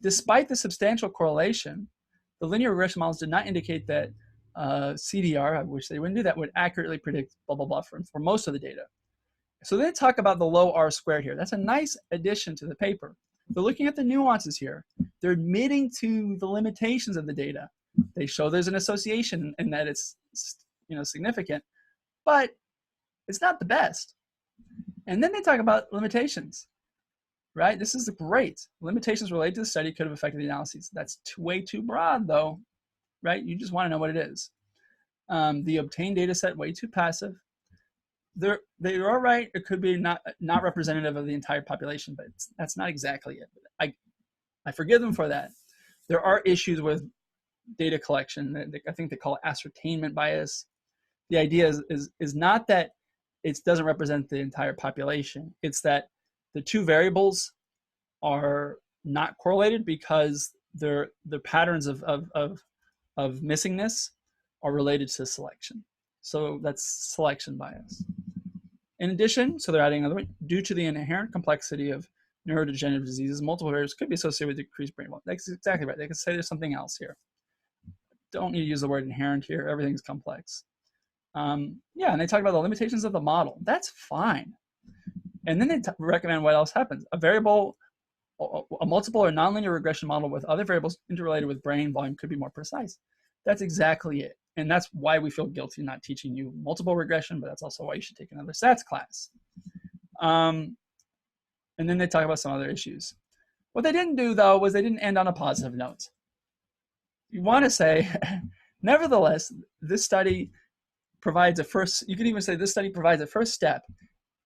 Despite the substantial correlation, the linear regression models did not indicate that CDR, I wish they wouldn't do that, would accurately predict blah, blah, blah for most of the data. So they talk about the low R squared here. That's a nice addition to the paper. They're looking at the nuances here. They're admitting to the limitations of the data. They show there's an association and that it's significant, but it's not the best. And then they talk about limitations, right? This is great. Limitations related to the study could have affected the analyses. That's way too broad though, right? You just want to know what it is. The obtained data set, way too passive. They are right. It could be not representative of the entire population, but that's not exactly it. I forgive them for that. There are issues with data collection. I think they call it ascertainment bias. The idea is not that it doesn't represent the entire population. It's that the two variables are not correlated because the patterns of missingness are related to selection. So that's selection bias. In addition, so they're adding another one, due to the inherent complexity of neurodegenerative diseases, multiple variables could be associated with decreased brain volume. That's exactly right. They could say there's something else here. Don't need to use the word inherent here. Everything's complex. Yeah, and they talk about the limitations of the model. That's fine. And then they recommend what else happens. A multiple or nonlinear regression model with other variables interrelated with brain volume could be more precise. That's exactly it. And that's why we feel guilty not teaching you multiple regression, but that's also why you should take another stats class. And then they talk about some other issues. What they didn't do, though, was they didn't end on a positive note. You want to say, nevertheless, this study provides you could even say this study provides a first step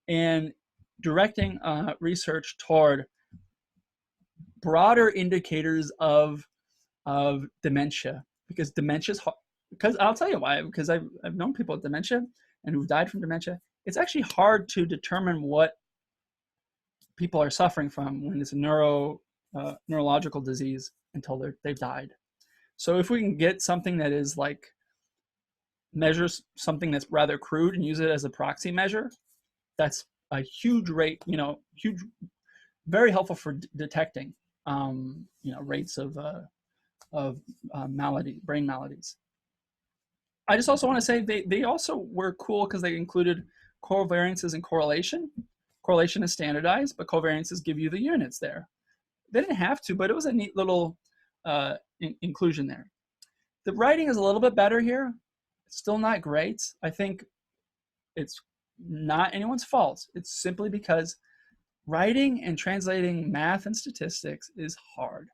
in directing research toward broader indicators of dementia, because dementia is hard. Because I'll tell you why. Because I've known people with dementia and who've died from dementia. It's actually hard to determine what people are suffering from when it's a neurological disease until they've died. So if we can get something that is like measures something that's rather crude and use it as a proxy measure, that's a huge rate. Very helpful for detecting rates of of brain maladies. I just also want to say they also were cool because they included covariances and correlation. Correlation is standardized, but covariances give you the units there. They didn't have to, but it was a neat little inclusion there. The writing is a little bit better here. It's still not great. I think it's not anyone's fault. It's simply because writing and translating math and statistics is hard,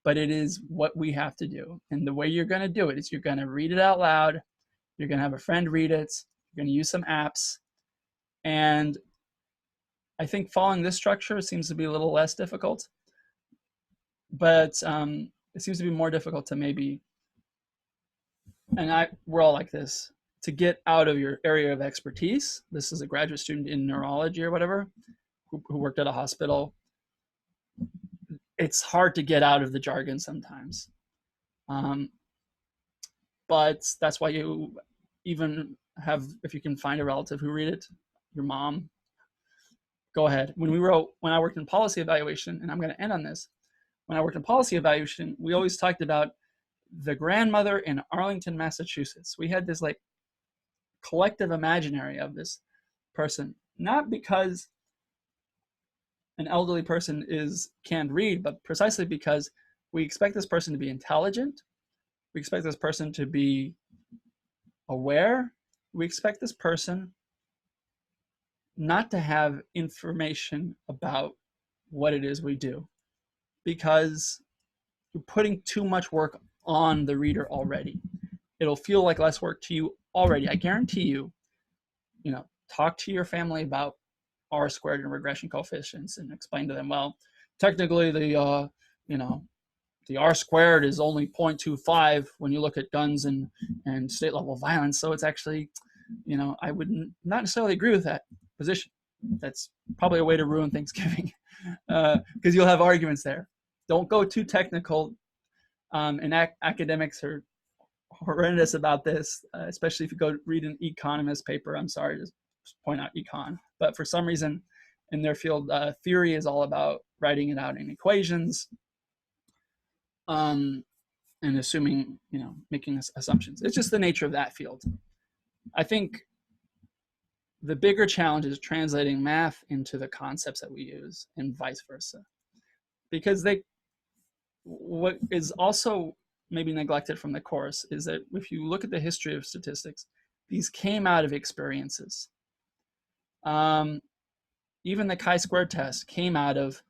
but it is what we have to do. And the way you're going to do it is you're going to read it out loud. You're going to have a friend read it. You're going to use some apps. And I think following this structure seems to be a little less difficult, but it seems to be more difficult to maybe, and we're all like this, to get out of your area of expertise. This is a graduate student in neurology or whatever who worked at a hospital. It's hard to get out of the jargon sometimes. But that's why you even have, if you can find a relative who read it, your mom, go ahead. When I worked in policy evaluation, and I'm going to end on this, when I worked in policy evaluation, we always talked about the grandmother in Arlington, Massachusetts. We had this like collective imaginary of this person, not because an elderly person can't read, but precisely because we expect this person to be intelligent. We expect this person to be aware. We expect this person not to have information about what it is we do, because you're putting too much work on the reader already. It'll feel like less work to you already. I guarantee you, talk to your family about R squared and regression coefficients and explain to them, well, technically the R squared is only 0.25 when you look at guns and state level violence. So it's actually, I would not necessarily agree with that position. That's probably a way to ruin Thanksgiving because you'll have arguments there. Don't go too technical. And academics are horrendous about this, especially if you go read an economist paper. I'm sorry to point out econ, but for some reason in their field, theory is all about writing it out in equations and assuming, making assumptions. It's just the nature of that field. I think the bigger challenge is translating math into the concepts that we use and vice versa, because what is also maybe neglected from the course is that if you look at the history of statistics, these came out of experiences. Even the chi-square test came out of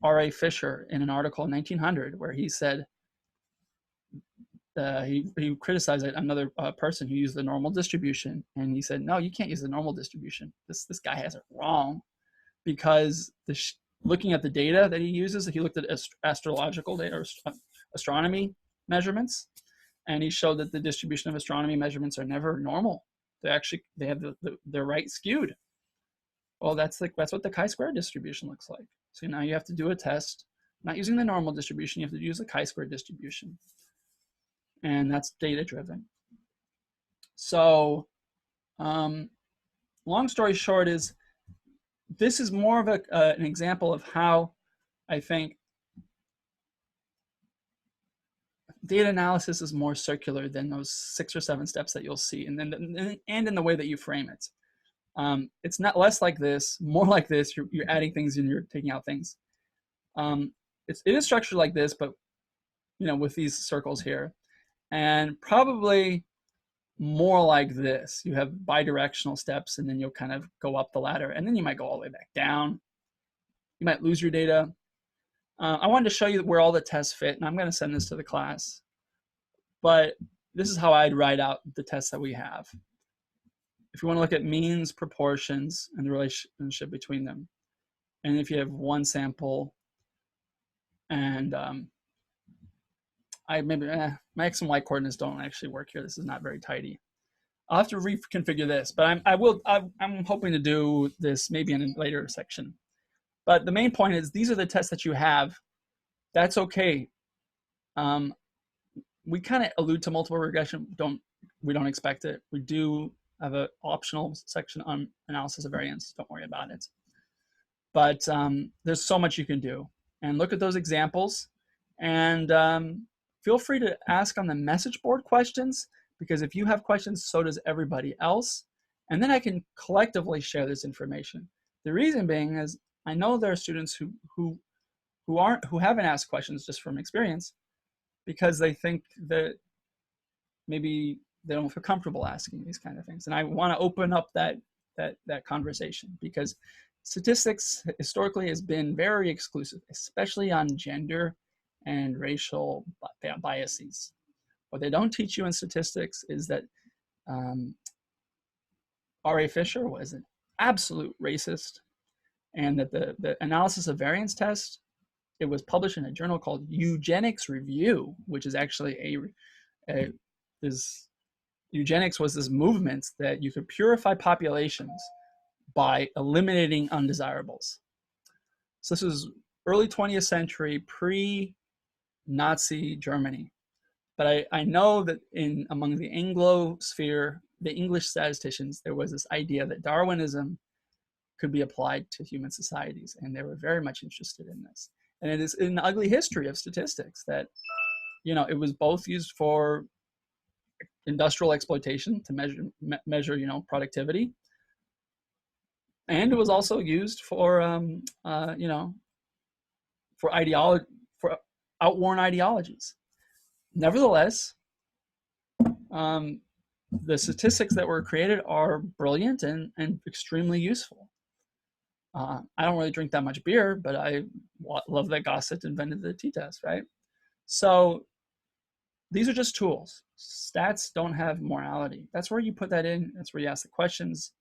R.A. Fisher in an article in 1900 where he said, he criticized another person who used the normal distribution, and he said, no, you can't use the normal distribution. This guy has it wrong, because looking at the data that he uses, he looked at astrological data or astronomy measurements, and he showed that the distribution of astronomy measurements are never normal. They have they're right skewed. Well, that's what the chi-square distribution looks like. So now you have to do a test, not using the normal distribution, you have to use the chi-square distribution. And that's data driven. So long story short is, this is more of an example of how I think data analysis is more circular than those 6 or 7 steps that you'll see, and in the way that you frame it. It's not less like this, more like this. You're adding things and you're taking out things. It is structured like this, but with these circles here, and probably more like this. You have bidirectional steps, and then you'll kind of go up the ladder, and then you might go all the way back down. You might lose your data. I wanted to show you where all the tests fit, and I'm going to send this to the class. But this is how I'd write out the tests that we have. If you want to look at means, proportions, and the relationship between them, and if you have one sample, and my X and Y coordinates don't actually work here. This is not very tidy. I'll have to reconfigure this, but I'm hoping to do this maybe in a later section. But the main point is, these are the tests that you have. That's okay. We kind of allude to multiple regression. We don't expect it. We do have an optional section on analysis of variance. Don't worry about it. But there's so much you can do. And look at those examples. And Feel free to ask on the message board questions, because if you have questions, so does everybody else. And then I can collectively share this information. The reason being is I know there are students who haven't asked questions just from experience, because they think that maybe they don't feel comfortable asking these kind of things. And I want to open up that conversation, because statistics historically has been very exclusive, especially on gender and racial biases. What they don't teach you in statistics is that R.A. Fisher was an absolute racist, and that the analysis of variance test, it was published in a journal called Eugenics Review, which is actually eugenics was this movement that you could purify populations by eliminating undesirables. So this is early 20th century, pre-Nazi Germany. But I know that among the Anglosphere, the English statisticians, there was this idea that Darwinism could be applied to human societies, and they were very much interested in this. And it is an ugly history of statistics that, it was both used for industrial exploitation to measure productivity, and it was also used for for outworn ideologies. Nevertheless, the statistics that were created are brilliant and extremely useful. I don't really drink that much beer, but I love that Gossett invented the t-test, right? So these are just tools. Stats don't have morality. That's where you put that in. That's where you ask the questions.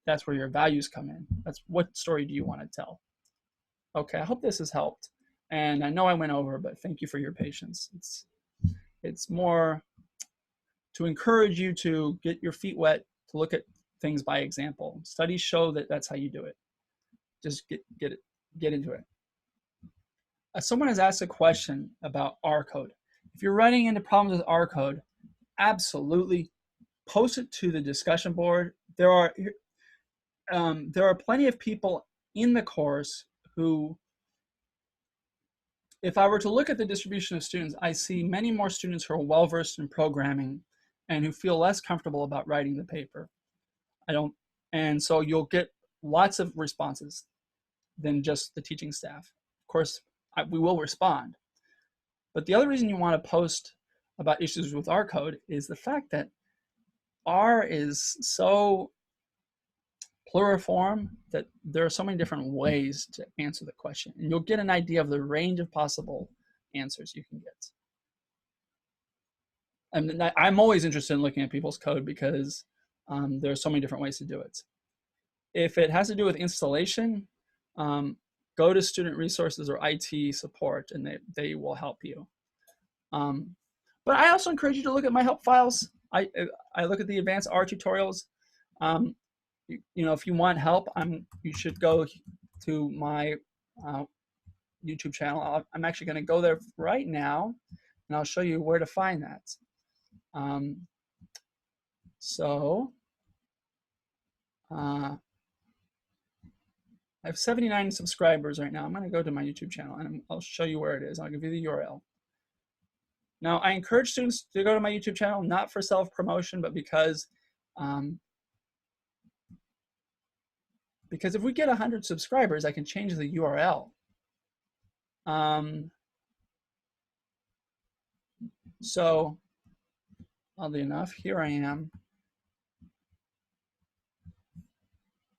That's where your values come in. That's what story do you want to tell? Okay, I hope this has helped. And I know I went over, but thank you for your patience. It's more to encourage you to get your feet wet, to look at things by example. Studies show that that's how you do it. Just get into it. Someone has asked a question about R code. If you're running into problems with R code, absolutely post it to the discussion board. There are plenty of people in the course who, if I were to look at the distribution of students, I see many more students who are well-versed in programming and who feel less comfortable about writing the paper. And so you'll get lots of responses than just the teaching staff. Of course, we will respond. But the other reason you want to post about issues with R code is the fact that R is so pluriform that there are so many different ways to answer the question, and you'll get an idea of the range of possible answers you can get. And I'm always interested in looking at people's code, because there are so many different ways to do it. If it has to do with installation, go to student resources or IT support, and they will help you. But I also encourage you to look at my help files. I look at the advanced R tutorials. If you want help, you should go to my YouTube channel. I'm actually going to go there right now, and I'll show you where to find that. I have 79 subscribers right now. I'm going to go to my YouTube channel, and I'll show you where it is. I'll give you the URL. Now, I encourage students to go to my YouTube channel, not for self-promotion, but because if we get 100 subscribers, I can change the URL. So, oddly enough, here I am.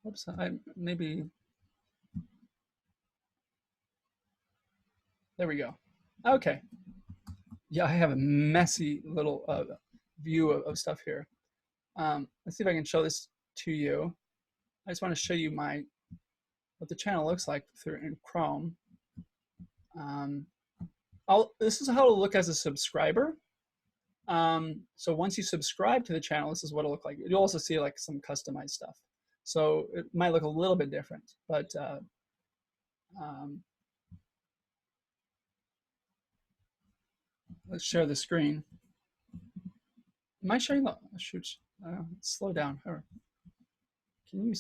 Oops, there we go. Okay. Yeah, I have a messy little view of stuff here. Let's see if I can show this to you. I just want to show you what the channel looks like in Chrome. This is how it'll look as a subscriber. So once you subscribe to the channel, this is what it'll look like. You'll also see like some customized stuff. So it might look a little bit different, but let's share the screen. Am I sharing the, shoot, slow down. Can you,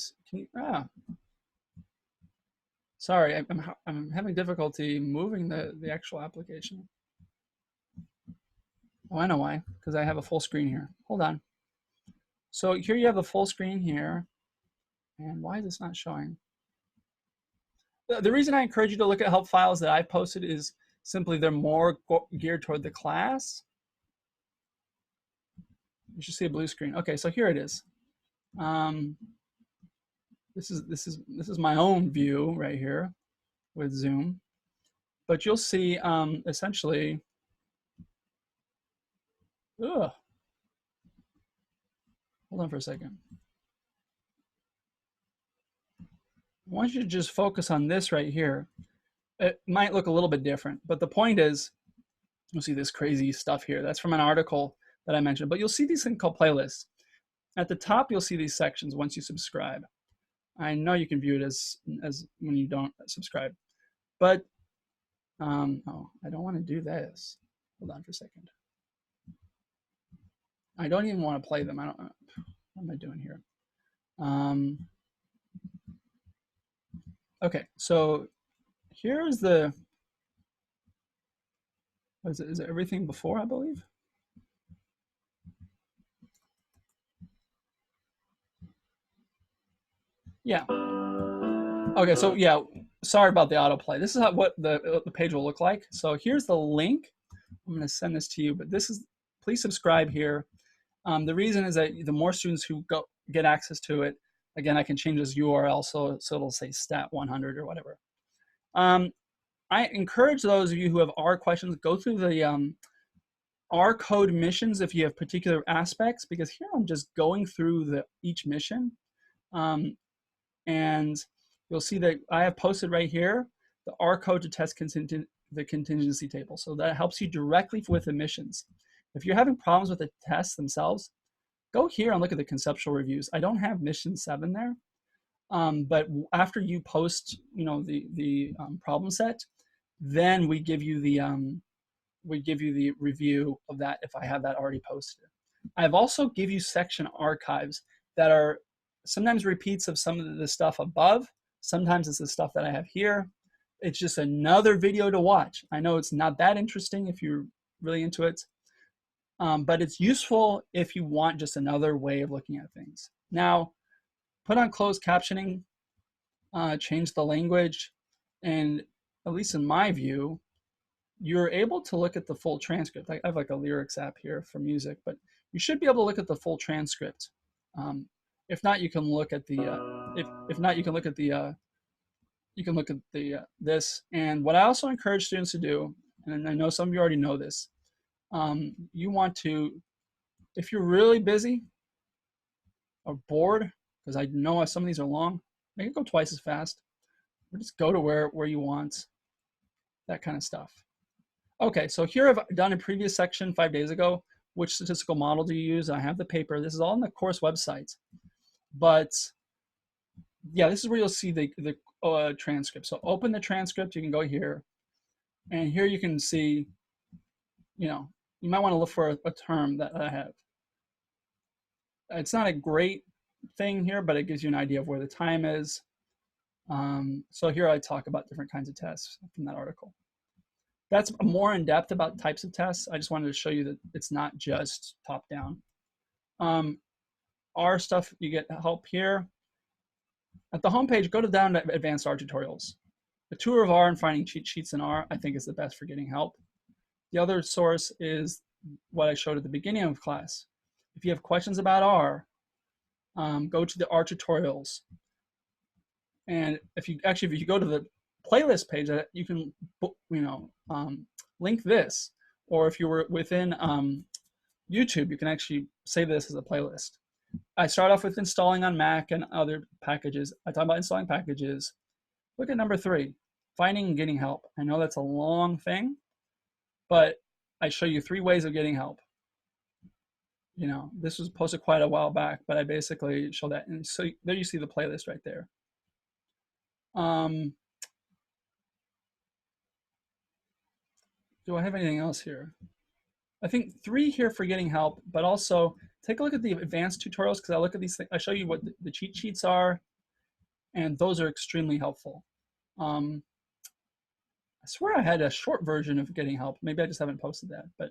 sorry, I'm having difficulty moving the actual application. Oh, I know why, because I have a full screen here. Hold on. So here you have the full screen here. And why is this not showing? The reason I encourage you to look at help files that I've posted is simply they're more geared toward the class. You should see a blue screen. Okay, so here it is. This is my own view right here with Zoom, but you'll see essentially. Ugh. Hold on for a second. I want you to just focus on this right here. It might look a little bit different, but the point is, you'll see this crazy stuff here. That's from an article that I mentioned, but you'll see these things called playlists. At the top, you'll see these sections once you subscribe. I know you can view it as when you don't subscribe, but oh, I don't want to do this. Hold on for a second. I don't even want to play them. I don't. What am I doing here? Okay, so here's the. What is it? Is it everything before? I believe. Yeah. Okay, so yeah, sorry about the autoplay. This is what the page will look like. So here's the link. I'm going to send this to you, but this is, please subscribe here. The reason is that the more students who get access to it, again, I can change this URL so it'll say stat 100 or whatever. I encourage those of you who have R questions, go through the R code missions if you have particular aspects, because here I'm just going through each mission. And you'll see that I have posted right here the R code to test the contingency table. So that helps you directly with emissions. If you're having problems with the tests themselves, go here and look at the conceptual reviews. I don't have mission 7 there, but after you post, the problem set, then we give you the review of that if I have that already posted. I've also give you section archives that are sometimes repeats of some of the stuff above. Sometimes it's the stuff that I have here. It's just another video to watch. I know it's not that interesting if you're really into it, but it's useful if you want just another way of looking at things. Now, put on closed captioning, change the language, and at least in my view, you're able to look at the full transcript. I have like a lyrics app here for music, but you should be able to look at the full transcript. If not, you can look at the. If not, you can look at the. You can look at the this. And what I also encourage students to do, and I know some of you already know this, you want to, if you're really busy or bored, because I know some of these are long, make it go twice as fast, or just go to where you want. That kind of stuff. Okay, so here I've done a previous section 5 days ago. Which statistical model do you use? I have the paper. This is all on the course website. But yeah, this is where you'll see the transcript. So open the transcript. You can go here. And here you can see, you might want to look for a term that I have. It's not a great thing here, but it gives you an idea of where the time is. So here I talk about different kinds of tests from that article. That's more in depth about types of tests. I just wanted to show you that it's not just top down. R stuff, you get help here. At the homepage, go down to advanced R tutorials. The tour of R and finding cheat sheets in R, I think, is the best for getting help. The other source is what I showed at the beginning of class. If you have questions about R, go to the R tutorials. And if you go to the playlist page, you can link this, or if you were within YouTube, you can actually save this as a playlist. I start off with installing on Mac and other packages. I talk about installing packages. Look at number 3, finding and getting help. I know that's a long thing, but I show you 3 ways of getting help. This was posted quite a while back, but I basically show that. And so there you see the playlist right there. Do I have anything else here? I think 3 here for getting help, but also take a look at the advanced tutorials, because I look at these things. I show you what the cheat sheets are, and those are extremely helpful. I swear I had a short version of getting help. Maybe I just haven't posted that, but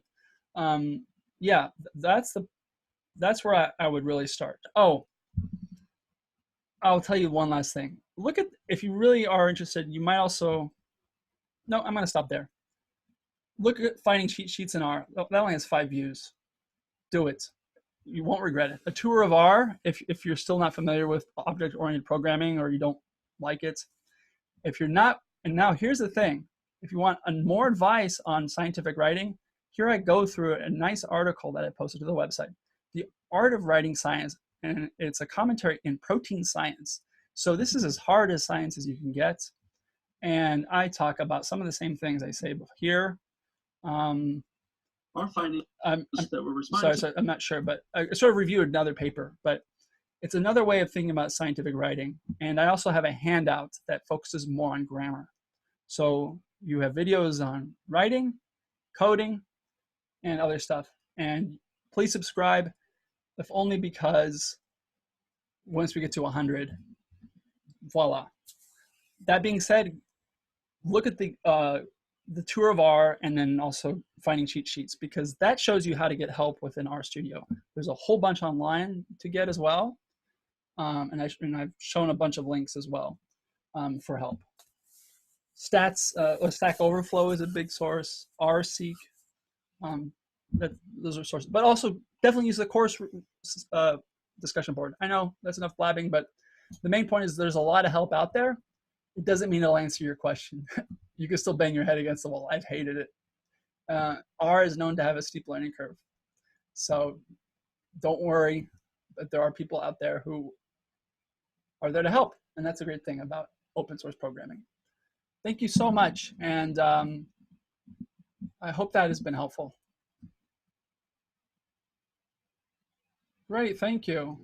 yeah, that's where I would really start. Oh, I'll tell you one last thing. Look at, if you really are interested, you might also, no, I'm going to stop there. Look at finding cheat sheets in R. That only has 5 views. Do it. You won't regret it. A tour of R, if you're still not familiar with object-oriented programming or you don't like it, if you're not, and now here's the thing, if you want more advice on scientific writing, here I go through a nice article that I posted to the website, The Art of Writing Science, and it's a commentary in protein science. So this is as hard as science as you can get. And I talk about some of the same things I say here. Our findings that we're responding sorry, I'm not sure, but I sort of reviewed another paper, but it's another way of thinking about scientific writing. And I also have a handout that focuses more on grammar. So you have videos on writing, coding, and other stuff. And please subscribe, if only because once we get to 100, voila. That being said, look at the tour of R and then also finding cheat sheets, because that shows you how to get help within RStudio. There's a whole bunch online to get as well. And I've shown a bunch of links as well for help. Stats, Stack Overflow is a big source. RSeek, those are sources. But also definitely use the course discussion board. I know that's enough blabbing, but the main point is there's a lot of help out there. It doesn't mean it'll answer your question. You can still bang your head against the wall. I've hated it. R is known to have a steep learning curve. So don't worry, but there are people out there who are there to help. And that's a great thing about open source programming. Thank you so much. And I hope that has been helpful. Great, thank you.